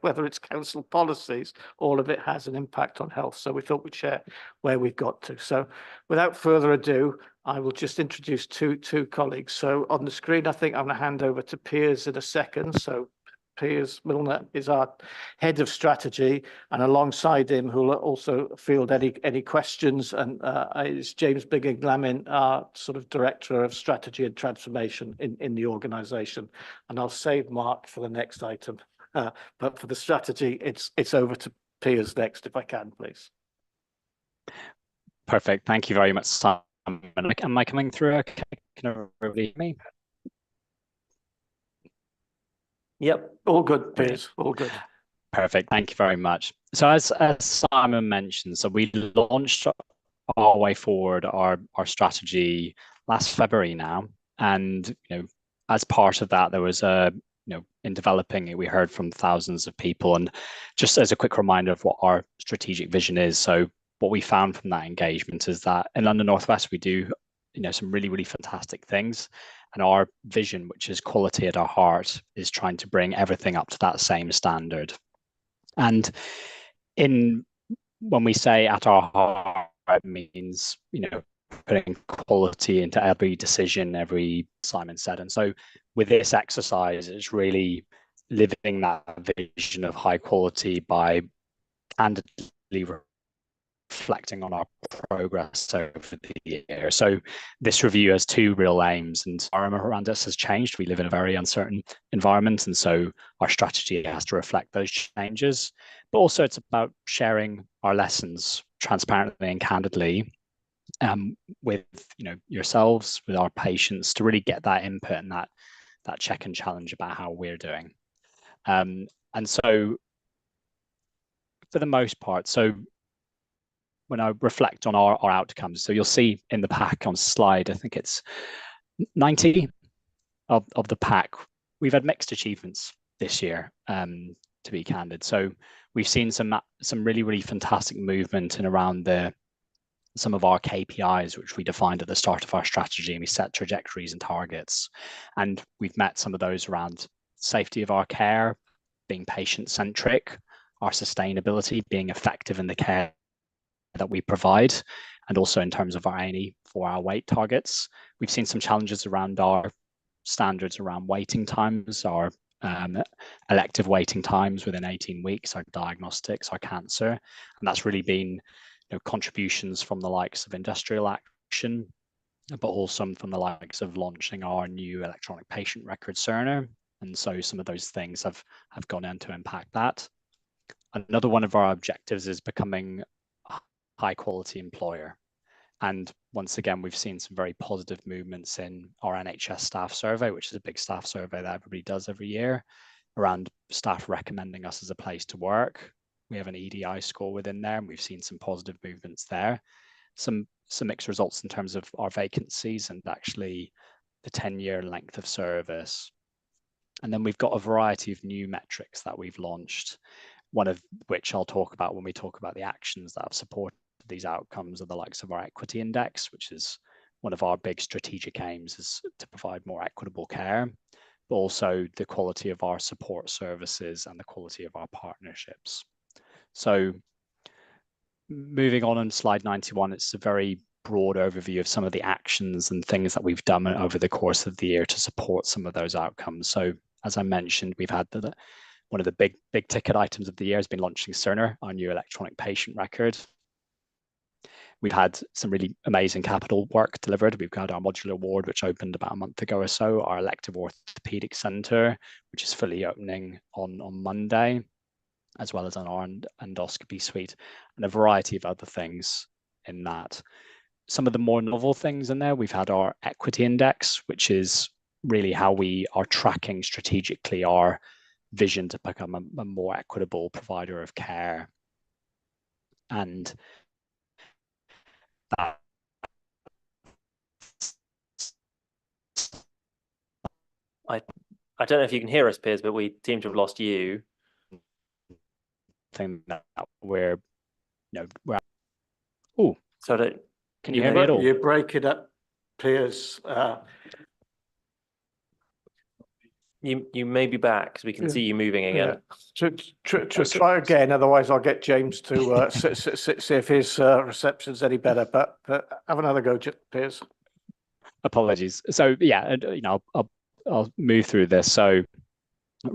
whether it's council policies, all of it has an impact on health. So we thought we'd share where we've got to. So without further ado, I will just introduce two colleagues. So on the screen, I think I'm going to hand over to Piers in a second. So Piers Milner is our head of strategy, and alongside him, who'll also field any questions, and is James Biggin-Glamin, our sort of director of strategy and transformation in the organisation. And I'll save Mark for the next item, but for the strategy, it's over to Piers next, if I can, please. Perfect. Thank you very much, Simon. Am I coming through okay? Can everybody hear me? Yep. All good, Piers. All good. Perfect. Thank you very much. So as Simon mentioned, so we launched our way forward, our strategy last February now, and as part of that, there was in developing it, we heard from thousands of people, and just as a quick reminder of what our strategic vision is. So what we found from that engagement is that in London North West, we do some really fantastic things, and our vision, which is quality at our heart, is trying to bring everything up to that same standard. And when we say at our heart, it means putting quality into every decision, every Simon said. And so with this exercise, it's really living that vision of high quality by candidly reflecting on our progress over the year. So this review has two real aims, and our environment around us has changed. We live in a very uncertain environment, and so our strategy has to reflect those changes. But also it's about sharing our lessons transparently and candidly with yourselves, with our patients, to really get that input and that check and challenge about how we're doing. And so for the most part, so when I reflect on our outcomes, so you'll see in the pack on slide, I think it's 90 of the pack, we've had mixed achievements this year, to be candid. So we've seen some really fantastic movement in around some of our KPIs, which we defined at the start of our strategy, and we set trajectories and targets. And we've met some of those around safety of our care, being patient-centric, our sustainability, being effective in the care that we provide, and also in terms of our A&E 4-hour wait targets. We've seen some challenges around our standards around waiting times, our elective waiting times within 18 weeks, our diagnostics, our cancer, and that's really been contributions from the likes of industrial action, but also from the likes of launching our new electronic patient record Cerner. And so some of those things have gone in to impact that. Another one of our objectives is becoming a high quality employer. And once again, we've seen some very positive movements in our NHS staff survey, which is a big staff survey that everybody does every year, around staff recommending us as a place to work. We have an EDI score within there, and we've seen some positive movements there. Some mixed results in terms of our vacancies and actually the 10-year length of service. And then we've got a variety of new metrics that we've launched, one of which I'll talk about when we talk about the actions that have supported these outcomes, are the likes of our equity index, which is one of our big strategic aims, is to provide more equitable care, but also the quality of our support services and the quality of our partnerships. So moving on slide 91, it's a very broad overview of some of the actions and things that we've done over the course of the year to support some of those outcomes. So as I mentioned, we've had one of the big ticket items of the year has been launching Cerner, our new electronic patient record. We've had some really amazing capital work delivered. We've got our modular ward, which opened about a month ago or so, our elective orthopedic centre, which is fully opening on Monday, as well as an endoscopy suite, and a variety of other things in that. Some of the more novel things in there, we've had our equity index, which is really how we are tracking strategically our vision to become a more equitable provider of care. And that I don't know if you can hear us, Piers, but we seem to have lost you. thing that we're oh, So can you hear me at all? You break it up, Piers. You may be back, because we can see you moving again. Try again, otherwise I'll get James to see if his reception's any better. But have another go, Piers. Apologies. So yeah, I'll move through this. So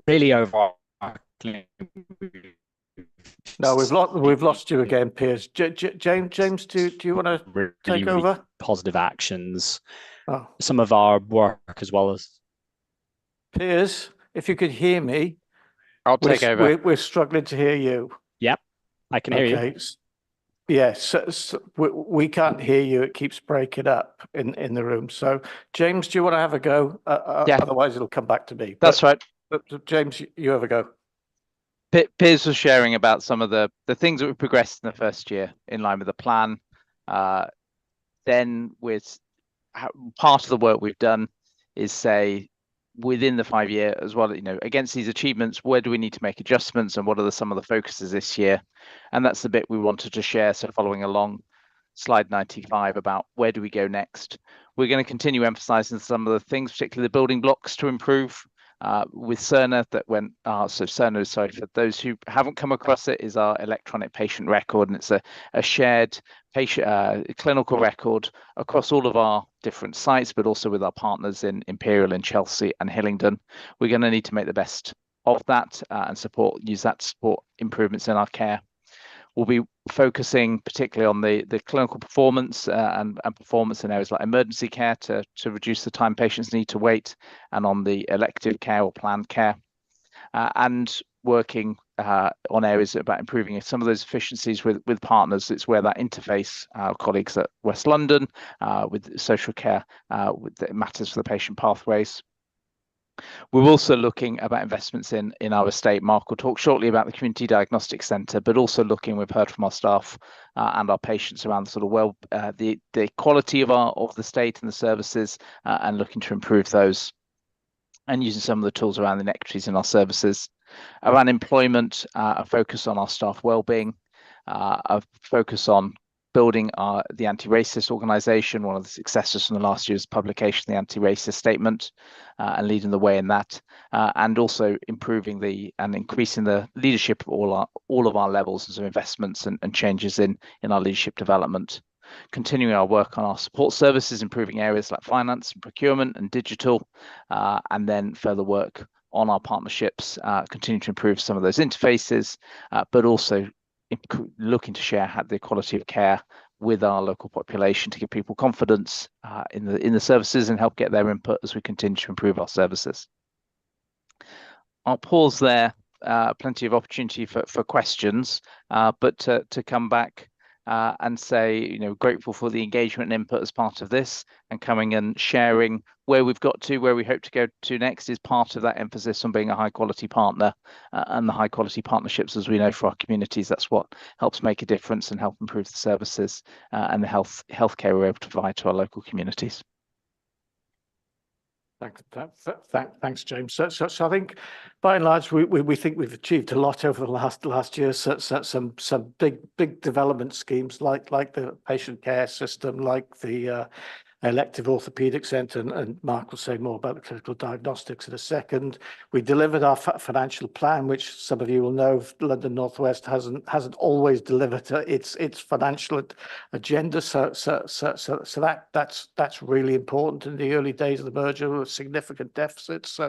really overall, No, we've lost you again, Piers. James, do you want to really, take really over? positive actions. Oh, Some of our work as well as Piers, if you could hear me, I'll take over. we're struggling to hear you. Yep, I can hear you. Okay. Yes, we can't hear you. It keeps breaking up in the room. So, James, do you want to have a go? Yeah. Otherwise, it'll come back to me. That's right. But James, you have a go. Piers was sharing about some of the things that we progressed in the first year in line with the plan. Then with part of the work we've done is say within the 5-year as well, against these achievements, where do we need to make adjustments and what are some of the focuses this year? And that's the bit we wanted to share. So following along slide 95 about where do we go next? We're going to continue emphasizing some of the things, particularly the building blocks to improve. With Cerner so Cerner, sorry, for those who haven't come across it, is our electronic patient record, and it's a shared patient clinical record across all of our different sites, but also with our partners in Imperial and Chelsea and Hillingdon. We're going to need to make the best of that and use that to support improvements in our care. We'll be focusing particularly on the clinical performance and performance in areas like emergency care to reduce the time patients need to wait, and on the elective care or planned care, and working on areas about improving some of those efficiencies with partners. It's where that interface, our colleagues at West London with social care, that matters for the patient pathways. We're also looking about investments in our estate. Mark will talk shortly about the Community Diagnostic Centre, but also we've heard from our staff and our patients around the sort of the quality of the state and the services, and looking to improve those, and using some of the tools around the inequities in our services. Around employment, a focus on our staff wellbeing, a focus on building the anti-racist organisation, one of the successes from the last year's publication, the anti-racist statement, and leading the way in that, and also improving and increasing the leadership of all of our levels, and some investments and changes in our leadership development. Continuing our work on our support services, improving areas like finance and procurement and digital, and then further work on our partnerships, continue to improve some of those interfaces, but also looking to share the quality of care with our local population to give people confidence in the services and help get their input as we continue to improve our services. I'll pause there. Plenty of opportunity for questions, but to come back and say, grateful for the engagement and input as part of this, and coming and sharing where we've got to, where we hope to go to next, is part of that emphasis on being a high quality partner, and the high quality partnerships, as we know, for our communities. That's what helps make a difference and help improve the services and the healthcare we're able to provide to our local communities. Thanks, James. So I think, by and large, we think we've achieved a lot over the last year. So some big development schemes like the patient care system, like the elective orthopedic centre, and Mark will say more about the clinical diagnostics in a second. We delivered our financial plan, which some of you will know, London North West hasn't always delivered its financial agenda. So that's really important. In the early days of the merger, there were significant deficits.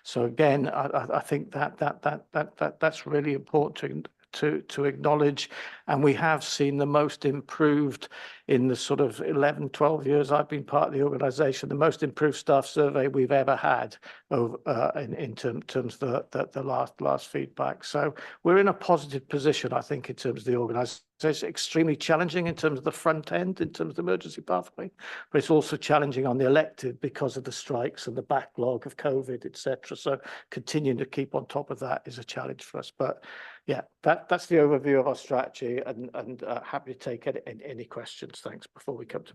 So again, I think that's really important to acknowledge. And we have seen the most improved in the sort of 11, 12 years I've been part of the organisation, the most improved staff survey we've ever had in terms of the last feedback. So we're in a positive position, I think, in terms of the organisation. It's extremely challenging in terms of the front end, in terms of the emergency pathway, but it's also challenging on the elective because of the strikes and the backlog of COVID, etc. So continuing to keep on top of that is a challenge for us. But yeah, that's the overview of our strategy, and happy to take any questions. Thanks. Before we come to.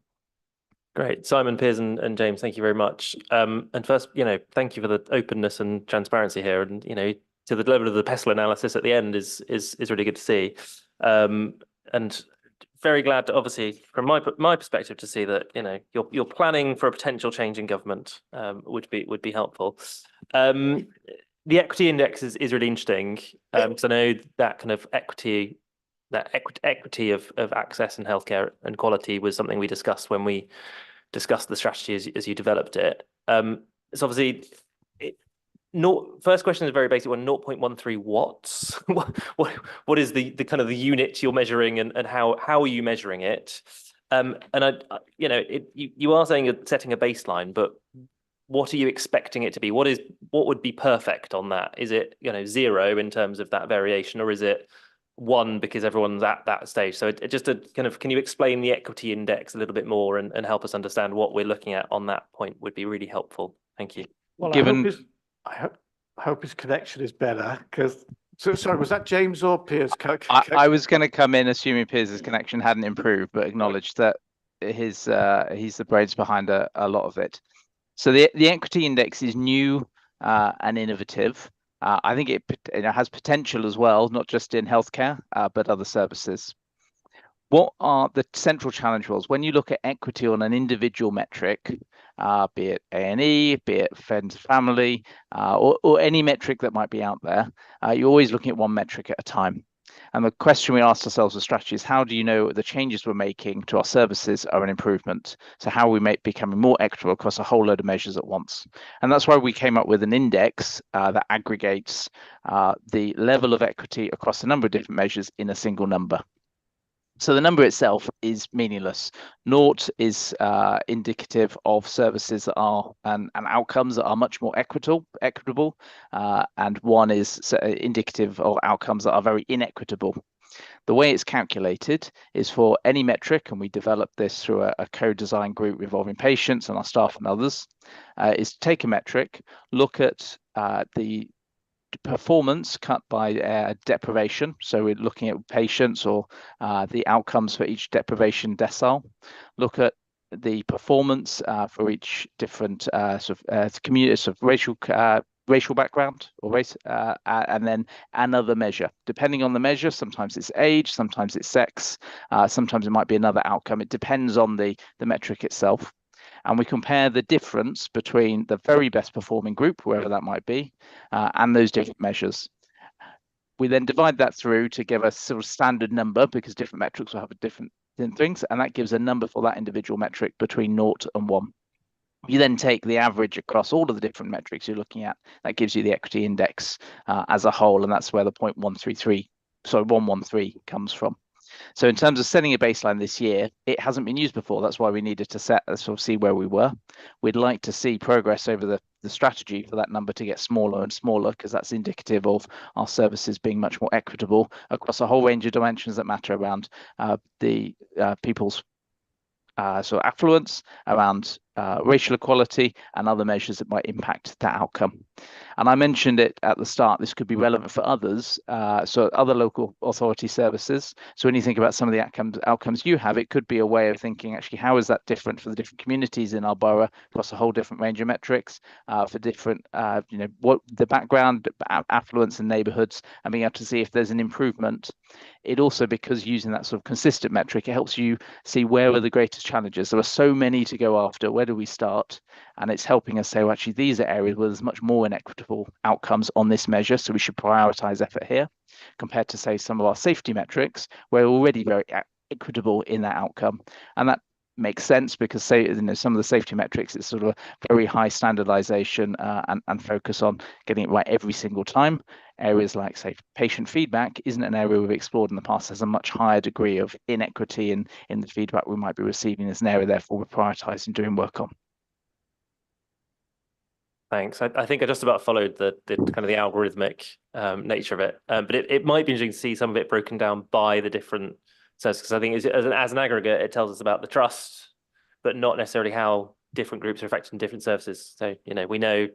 Great, Simon, Piers, and James, thank you very much. And first, thank you for the openness and transparency here, and to the level of the pestle analysis at the end is really good to see. And very glad to, obviously, from my perspective, to see that you're planning for a potential change in government, would be helpful. The equity index is really interesting, because I know that kind of equity of access and healthcare and quality was something we discussed when we discussed the strategy as you developed it. It's obviously First question is a very basic one. 0.13 watts. What is the kind of the unit you're measuring, and how are you measuring it? And you are saying you're setting a baseline, but what are you expecting it to be? What would be perfect on that? Is it 0 in terms of that variation, or is it 1 because everyone's at that stage? So just a kind of, can you explain the equity index a little bit more and help us understand what we're looking at on that point would be really helpful. Thank you. Well, Given- I hope his connection is better, because, so sorry, was that James or Piers? I was going to come in assuming Piers' connection hadn't improved, but acknowledge that he's the brains behind a lot of it. So the equity index is new and innovative. I think it has potential as well, not just in healthcare, but other services. What are the central challenge roles? When you look at equity on an individual metric, be it A&E, be it friends, family, or any metric that might be out there, you're always looking at one metric at a time. And the question we asked ourselves with strategy is, how do you know the changes we're making to our services are an improvement? So how are we becoming more equitable across a whole load of measures at once? And that's why we came up with an index that aggregates the level of equity across a number of different measures in a single number. So the number itself is meaningless. 0 is indicative of services that are and outcomes that are much more equitable, and 1 is indicative of outcomes that are very inequitable. The way it's calculated is for any metric, and we developed this through a co-design group involving patients and our staff and others, is to take a metric, look at the performance cut by deprivation. So we're looking at patients or the outcomes for each deprivation decile. Look at the performance for each different communities of racial background or race, and then another measure. Depending on the measure, sometimes it's age, sometimes it's sex, sometimes it might be another outcome. It depends on the metric itself. And we compare the difference between the very best performing group, wherever that might be, and those different measures. We then divide that through to give a sort of standard number, because different metrics will have different things, and that gives a number for that individual metric between 0 and 1. You then take the average across all of the different metrics you're looking at. That gives you the equity index as a whole, and that's where the 113 comes from. So in terms of setting a baseline this year, it hasn't been used before. That's why we needed to sort of see where we were. We'd like to see progress over the strategy for that number to get smaller and smaller, because that's indicative of our services being much more equitable across a whole range of dimensions that matter around the people's sort of affluence, around racial equality, and other measures that might impact that outcome. And I mentioned it at the start, this could be relevant for others, so other local authority services. So when you think about some of the outcomes you have, it could be a way of thinking, actually, how is that different for the different communities in our borough across a whole different range of metrics, for different, what the background, affluence and neighbourhoods, and being able to see if there's an improvement. It also, because using that sort of consistent metric, it helps you see where are the greatest challenges. There are so many to go after. Where do we start? And it's helping us say, well, actually, these are areas where there's much more inequitable outcomes on this measure, so we should prioritize effort here, compared to, say, some of our safety metrics, where we're already very equitable in that outcome. And that makes sense, because some of the safety metrics, it's sort of a very high standardization and focus on getting it right every single time. Areas like, say, patient feedback isn't an area we've explored in the past. There's a much higher degree of inequity in the feedback we might be receiving as an area, therefore we're prioritizing doing work on. Thanks. I think I just about followed the kind of the algorithmic nature of it, but it might be interesting to see some of it broken down by the different services, because I think as an aggregate, it tells us about the trust, but not necessarily how different groups are affected in different services. So we know.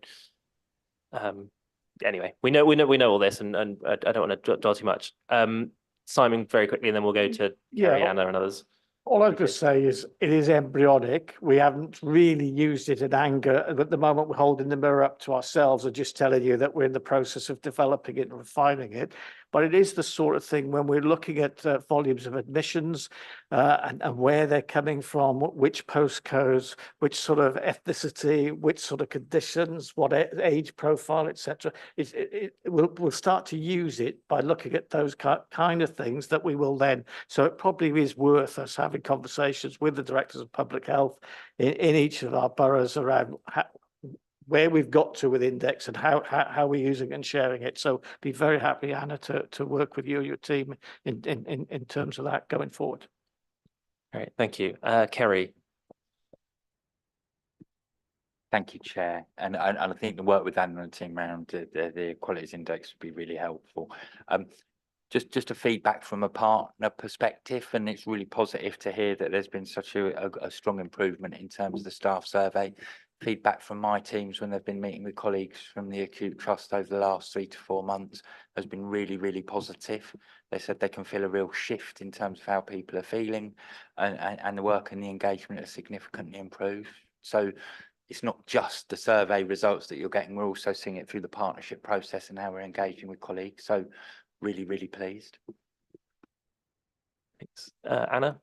Anyway, we know all this, and I don't want to dwell too much. Simon, very quickly, and then we'll go to Anna and others. All I'll just say is it is embryonic. We haven't really used it in anger. At the moment, we're holding the mirror up to ourselves and just telling you that we're in the process of developing it and refining it. But it is the sort of thing when we're looking at volumes of admissions and where they're coming from, which postcodes, which sort of ethnicity, which sort of conditions, what age profile, etc. We'll start to use it by looking at those kind of things that we will then. So it probably is worth us having conversations with the directors of public health in each of our boroughs around where we've got to with Index and how we're using and sharing it. So be very happy, Anna, to work with you and your team in terms of that going forward. Great, thank you. Kerry. Thank you, Chair. And I think the work with Anna and the team around the Qualities Index would be really helpful. Just a feedback from a partner perspective, and it's really positive to hear that there's been such a strong improvement in terms of the staff survey. Feedback from my teams when they've been meeting with colleagues from the Acute Trust over the last 3 to 4 months has been really, really positive. They said they can feel a real shift in terms of how people are feeling, and the work and the engagement has significantly improved. So it's not just the survey results that you're getting, we're also seeing it through the partnership process and how we're engaging with colleagues. So really, really pleased. Thanks. Anna?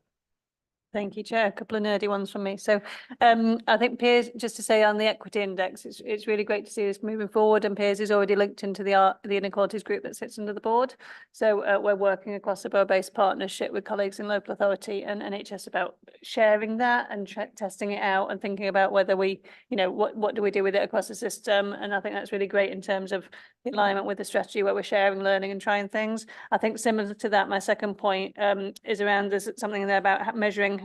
Thank you, Chair. A couple of nerdy ones from me. So I think Piers, just to say on the equity index, it's really great to see us moving forward, and Piers is already linked into the inequalities group that sits under the board. So we're working across a borough-based partnership with colleagues in local authority and NHS about sharing that and testing it out and thinking about whether we, what do we do with it across the system. And I think that's really great in terms of the alignment with the strategy where we're sharing, learning and trying things. I think similar to that, my second point is around, there's something in there about measuring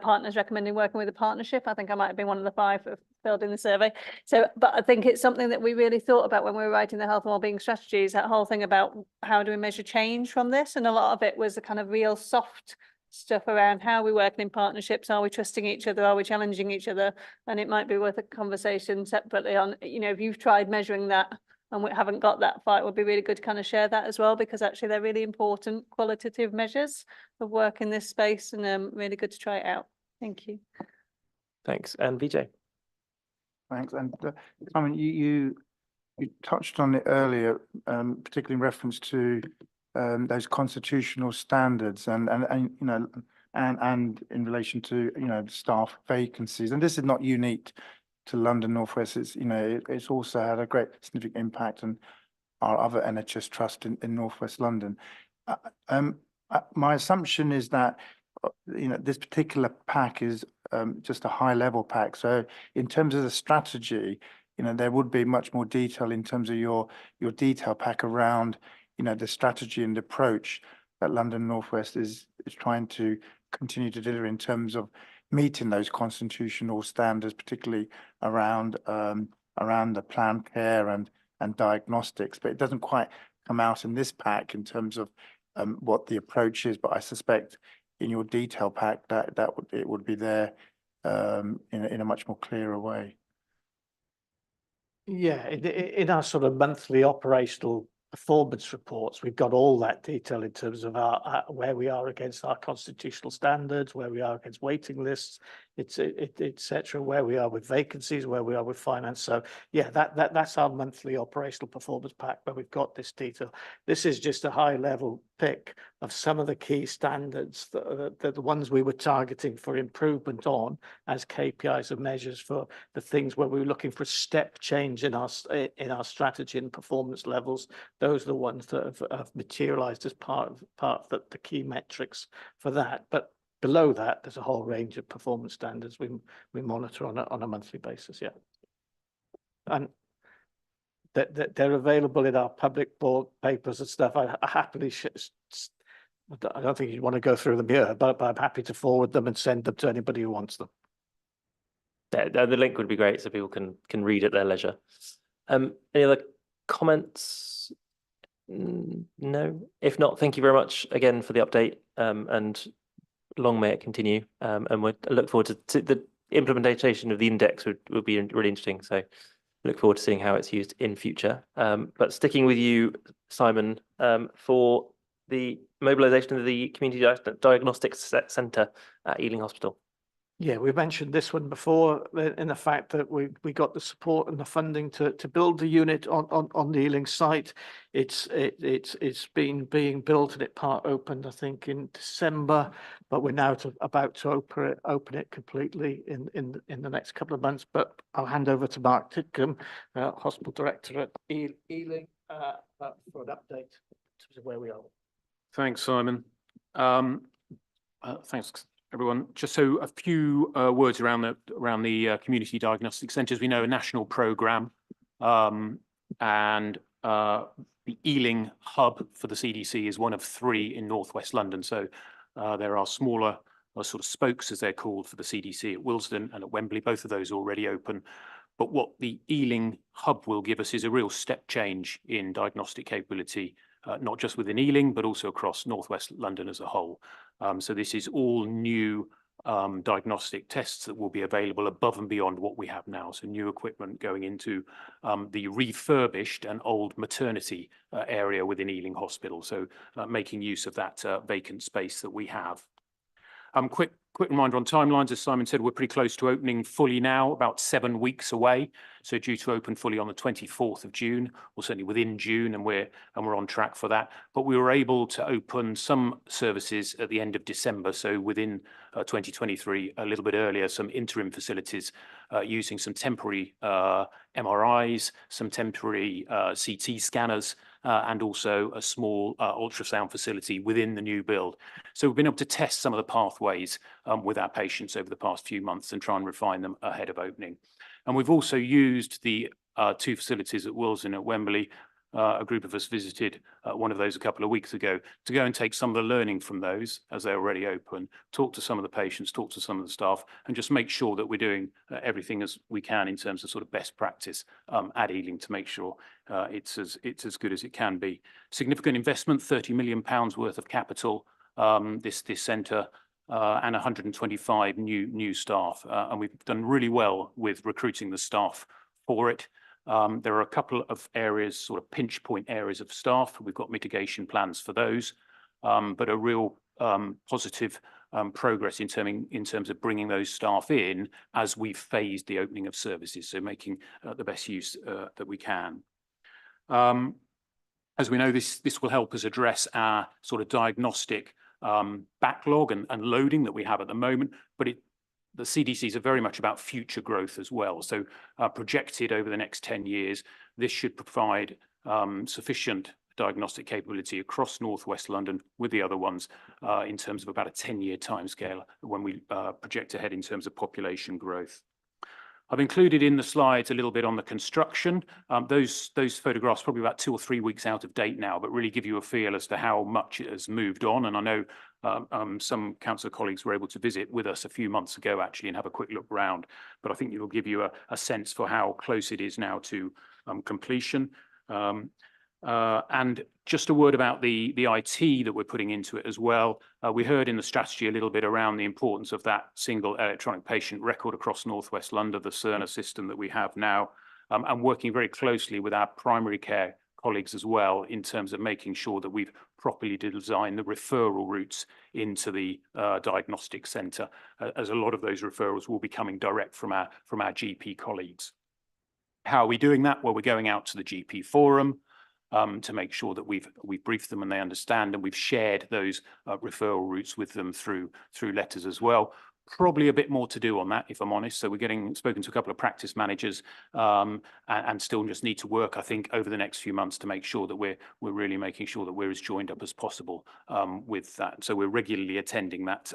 partners recommending working with a partnership. I think I might have been one of the 5 that filled in the survey. So, but I think it's something that we really thought about when we were writing the health and wellbeing strategies, that whole thing about how do we measure change from this? And a lot of it was the kind of real soft stuff around how we're working in partnerships. Are we trusting each other? Are we challenging each other? And it might be worth a conversation separately on, if you've tried measuring that and we haven't got that far, it would be really good to kind of share that as well, because actually they're really important qualitative measures of work in this space, and really good to try it out. Thank you. Thanks. And Vijay? Thanks. And Simon, you touched on it earlier, particularly in reference to those constitutional standards and in relation to staff vacancies. And this is not unique to London North West. It's it's also had a great significant impact on our other NHS trust in North West London. My assumption is that this particular pack is just a high level pack. So in terms of the strategy, there would be much more detail in terms of your detail pack around the strategy and approach that London North West is trying to continue to deliver in terms of meeting those constitutional standards, particularly around the planned care and diagnostics. But it doesn't quite come out in this pack in terms of what the approach is. But I suspect in your detail pack it would be there in a much more clearer way. Yeah, in our sort of monthly operational performance reports, we've got all that detail in terms of our where we are against our constitutional standards, where we are against waiting lists, etc., where we are with vacancies, where we are with finance. So yeah, that's our monthly operational performance pack where we've got this detail. This is just a high level pick of some of the key standards that the ones we were targeting for improvement on as KPIs and measures for the things where we were looking for a step change in our strategy and performance levels. Those are the ones that have materialized as part of the key metrics for that. But below that, there's a whole range of performance standards we monitor on a monthly basis. Yeah, and they're available in our public board papers and stuff. I happily I don't think you'd want to go through them here, but I'm happy to forward them and send them to anybody who wants them. The link would be great so people can read at their leisure. Any other comments? No. If not, thank you very much again for the update, and long may it continue. And we look forward to the implementation of the index would be really interesting. So look forward to seeing how it's used in future. But sticking with you, Simon, for the mobilisation of the Community Diagnostics Centre at Ealing Hospital. Yeah, we mentioned this one before in the fact that we got the support and the funding to build the unit on the Ealing site. It's been being built and it part opened, I think, in December, but we're now about to open it completely in the next couple of months. But I'll hand over to Mark Titcombe, Hospital Director at Ealing, for an update in terms of where we are. Thanks, Simon. Thanks, everyone. Just so a few words around the community diagnostic centres. We know a national programme, and the Ealing hub for the CDC is one of 3 in northwest London. So there are smaller sort of spokes, as they're called, for the CDC at Willesden and at Wembley. Both of those are already open. But what the Ealing hub will give us is a real step change in diagnostic capability, not just within Ealing, but also across northwest London as a whole. So this is all new diagnostic tests that will be available above and beyond what we have now. So new equipment going into the refurbished and old maternity area within Ealing Hospital. So making use of that vacant space that we have. Quick reminder on timelines. As Simon said, we're pretty close to opening fully now, about 7 weeks away. So due to open fully on the 24th of June, or certainly within June, and we're on track for that. But we were able to open some services at the end of December. So within 2023, a little bit earlier, some interim facilities using some temporary MRIs, some temporary CT scanners, and also a small ultrasound facility within the new build. So we've been able to test some of the pathways with our patients over the past few months and try and refine them ahead of opening. And we've also used the 2 facilities at Willesden at Wembley. A group of us visited one of those a couple of weeks ago to go and take some of the learning from those as they're already open, talk to some of the patients, talk to some of the staff, and just make sure that we're doing everything as we can in terms of sort of best practice at Ealing to make sure it's as good as it can be. Significant investment, £30 million worth of capital, this centre, and 125 new staff, and we've done really well with recruiting the staff for it. There are a couple of areas, sort of pinch point areas of staff. We've got mitigation plans for those, but a real positive progress in terms of bringing those staff in as we've phased the opening of services, so making the best use that we can. As we know, this will help us address our sort of diagnostic backlog and loading that we have at the moment, but the CDCs are very much about future growth as well. So projected over the next 10 years, this should provide sufficient diagnostic capability across northwest London with the other ones in terms of about a 10-year timescale when we project ahead in terms of population growth. I've included in the slides a little bit on the construction. Those photographs probably about 2 or 3 weeks out of date now, but really give you a feel as to how much it has moved on. And I know some council colleagues were able to visit with us a few months ago actually and have a quick look round. But I think it will give you a sense for how close it is now to completion. And just a word about the IT that we're putting into it as well. We heard in the strategy a little bit around the importance of that single electronic patient record across northwest London, the Cerner system that we have now, and working very closely with our primary care colleagues as well in terms of making sure that we've properly designed the referral routes into the diagnostic centre, as a lot of those referrals will be coming direct from our GP colleagues. How are we doing that? Well, we're going out to the GP forum to make sure that we've briefed them and they understand, and we've shared those referral routes with them through letters as well. Probably a bit more to do on that, if I'm honest. So we're spoken to a couple of practice managers and still just need to work, I think, over the next few months to make sure that we're really making sure that we're as joined up as possible with that. So we're regularly attending that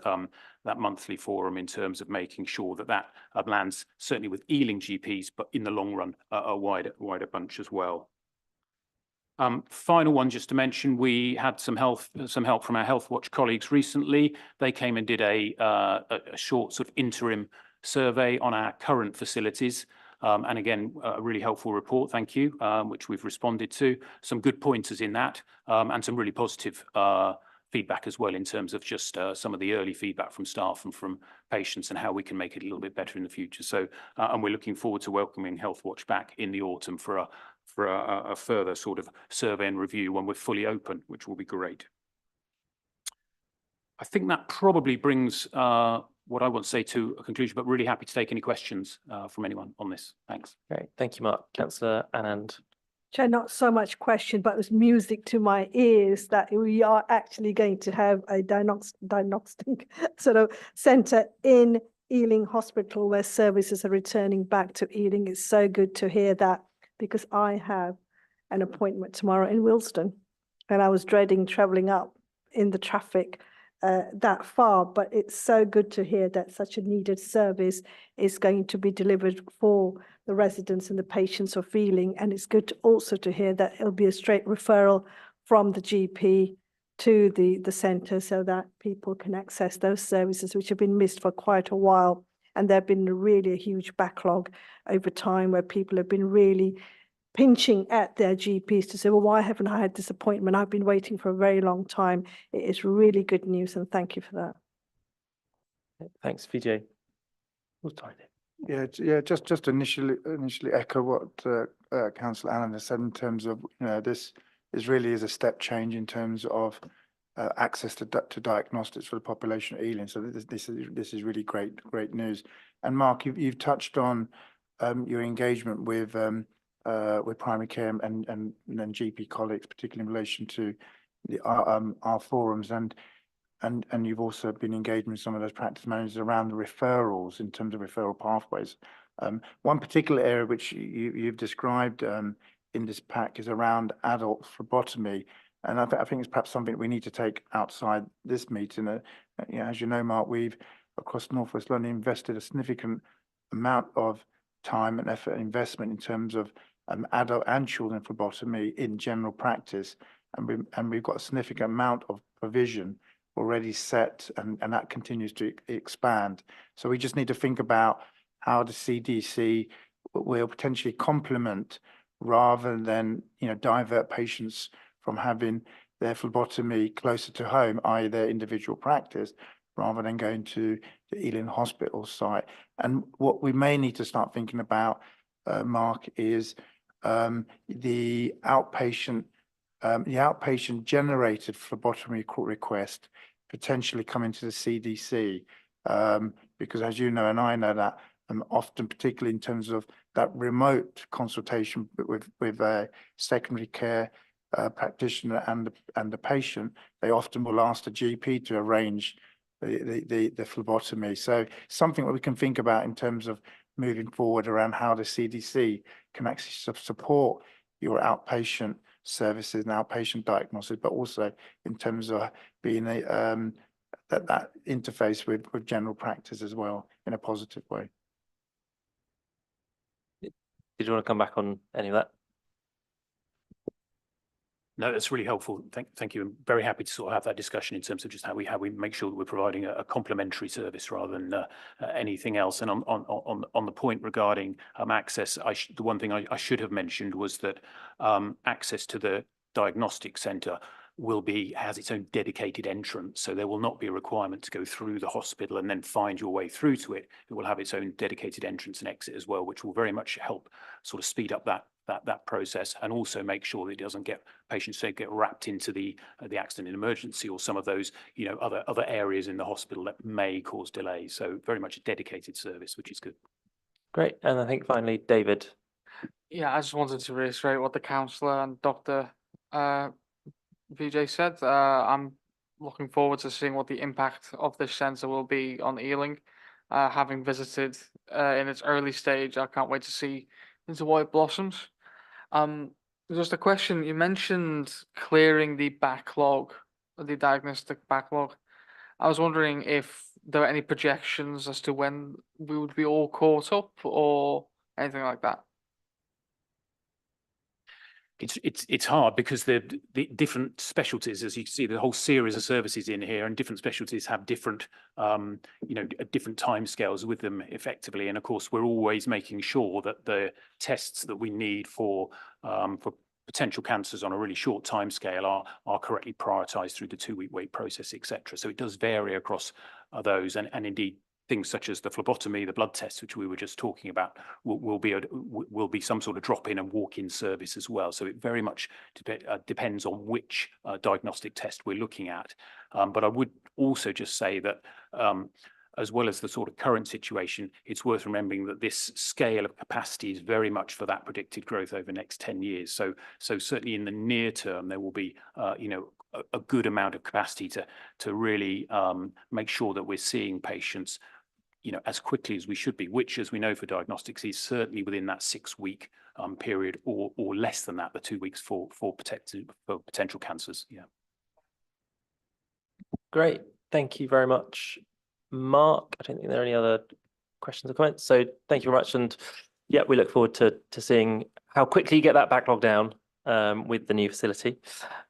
monthly forum in terms of making sure that lands certainly with Ealing GPs, but in the long run, a wider bunch as well. Final one, just to mention, we had some help from our Health Watch colleagues recently. They came and did a short sort of interim survey on our current facilities. And again, a really helpful report, thank you, which we've responded to. Some good pointers in that, and some really positive feedback as well in terms of just some of the early feedback from staff and from patients and how we can make it a little bit better in the future. So, and we're looking forward to welcoming Health Watch back in the autumn for a further sort of survey and review when we're fully open, which will be great. I think that probably brings what I want to say to a conclusion, but really happy to take any questions from anyone on this. Thanks. Great, thank you, Mark. Councillor Anand. Chair, not so much question, but it was music to my ears that we are actually going to have a diagnostic sort of centre in Ealing Hospital where services are returning back to Ealing. It's so good to hear that, because I have an appointment tomorrow in Willesden and I was dreading travelling up in the traffic that far, but it's so good to hear that such a needed service is going to be delivered for the residents and the patients of Ealing. And it's good also to hear that it'll be a straight referral from the GP to the centre so that people can access those services which have been missed for quite a while. And there have been really a huge backlog over time where people have been really pinching at their GPs to say, well, why haven't I had this appointment? I've been waiting for a very long time. It is really good news, and thank you for that. Thanks, Vijay. Oh, sorry. Yeah, just initially echo what Councillor Allen has said in terms of, this really is a step change in terms of access to diagnostics for the population of Ealing. So this is really great news. And Mark, you've touched on your engagement with primary care and then GP colleagues, particularly in relation to our forums, and you've also been engaging with some of those practice managers around the referrals in terms of referral pathways. One particular area which you've described in this pack is around adult phlebotomy. And I think it's perhaps something we need to take outside this meeting. As you know, Mark, we've across North West London invested a significant amount of time and effort and investment in terms of adult and children phlebotomy in general practice, and we've got a significant amount of provision already set, and that continues to expand. So we just need to think about how the CDC will potentially complement rather than divert patients from having their phlebotomy closer to home, i.e. their individual practice, rather than going to the Ealing Hospital site. And what we may need to start thinking about, Mark, is the outpatient generated phlebotomy request potentially coming to the CDC, because as you know, and I know that often, particularly in terms of that remote consultation with a secondary care practitioner and the patient, they often will ask the GP to arrange the phlebotomy. So something that we can think about in terms of moving forward around how the CDC can actually support your outpatient services and outpatient diagnosis, but also in terms of being that interface with general practice as well in a positive way. Did you want to come back on any of that? No, that's really helpful. Thank you. I'm very happy to sort of have that discussion in terms of just how we make sure that we're providing a complementary service rather than anything else. And on the point regarding access, the one thing I should have mentioned was that access to the diagnostic centre has its own dedicated entrance, so there will not be a requirement to go through the hospital and then find your way through to it. It will have its own dedicated entrance and exit as well, which will very much help sort of speed up that process, and also make sure that it doesn't get patients don't get wrapped into the accident and emergency or some of those other areas in the hospital that may cause delays. So very much a dedicated service, which is good. Great. And I think finally, David. Yeah, I just wanted to reiterate what the councillor and Dr. Vijay said. I'm looking forward to seeing what the impact of this centre will be on Ealing. Having visited in its early stage, I can't wait to see into what it blossoms. Just a question, you mentioned clearing the backlog, the diagnostic backlog. I was wondering if there are any projections as to when we would be all caught up or anything like that. It's hard because the different specialties, as you can see, the whole series of services in here, and different specialties have different different timescales with them effectively. And of course, we're always making sure that the tests that we need for potential cancers on a really short timescale are correctly prioritised through the 2-week wait process, etc. So it does vary across those, and indeed things such as the phlebotomy, the blood tests, which we were just talking about, will be some sort of drop-in and walk-in service as well. So it very much depends on which diagnostic test we're looking at. But I would also just say that as well as the sort of current situation, it's worth remembering that this scale of capacity is very much for that predicted growth over the next 10 years. So certainly in the near term, there will be a good amount of capacity to really make sure that we're seeing patients as quickly as we should be, which, as we know for diagnostics, is certainly within that 6-week period or less than that, the 2 weeks for potential cancers. Yeah. Great. Thank you very much, Mark. I don't think there are any other questions or comments. So thank you very much. And yeah, we look forward to seeing how quickly you get that backlog down with the new facility.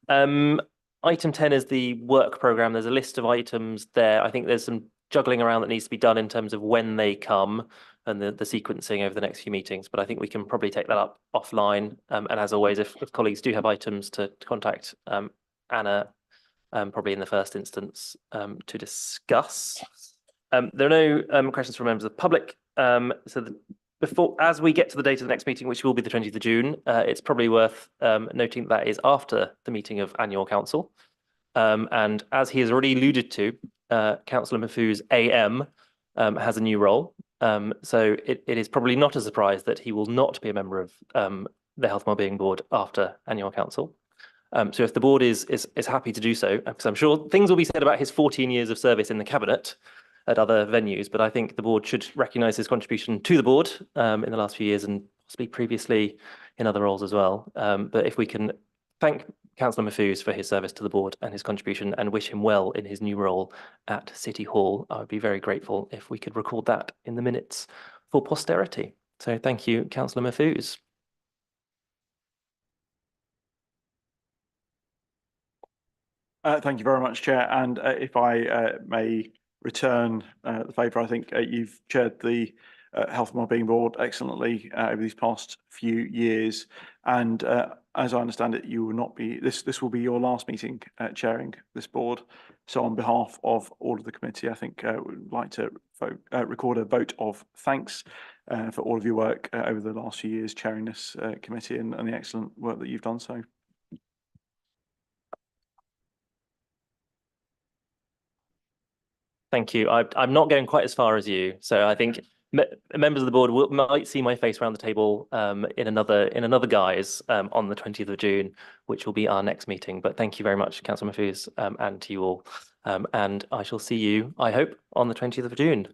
Item 10 is the work program. There's a list of items there. I think there's some juggling around that needs to be done in terms of when they come and the sequencing over the next few meetings. But I think we can probably take that up offline. And as always, if colleagues do have items to contact Anna, probably in the first instance, to discuss. There are no questions from members of the public. As we get to the date of the next meeting, which will be the 20th of June, it's probably worth noting that is after the meeting of annual council. And as he has already alluded to, Councillor Mafu's AM has a new role. So it is probably not a surprise that he will not be a member of the Health and Wellbeing Board after annual council. So if the board is happy to do so, because I'm sure things will be said about his 14 years of service in the cabinet at other venues, but I think the board should recognise his contribution to the board in the last few years and possibly previously in other roles as well. But if we can thank Councillor Mafuz for his service to the board and his contribution and wish him well in his new role at City Hall, I would be very grateful if we could record that in the minutes for posterity. So thank you, Councillor Mafuz. Thank you very much, Chair. And if I may return the favour, I think you've chaired the Health and Wellbeing Board excellently over these past few years. And as I understand it, you will not be, this will be your last meeting chairing this board. So on behalf of all of the committee, I think we'd like to record a vote of thanks for all of your work over the last few years chairing this committee and the excellent work that you've done. So thank you. I'm not going quite as far as you, so I think members of the board might see my face around the table in another guise on the 20th of June, which will be our next meeting. But thank you very much, Councillor Mafuz, and to you all. And I shall see you, I hope, on the 20th of June.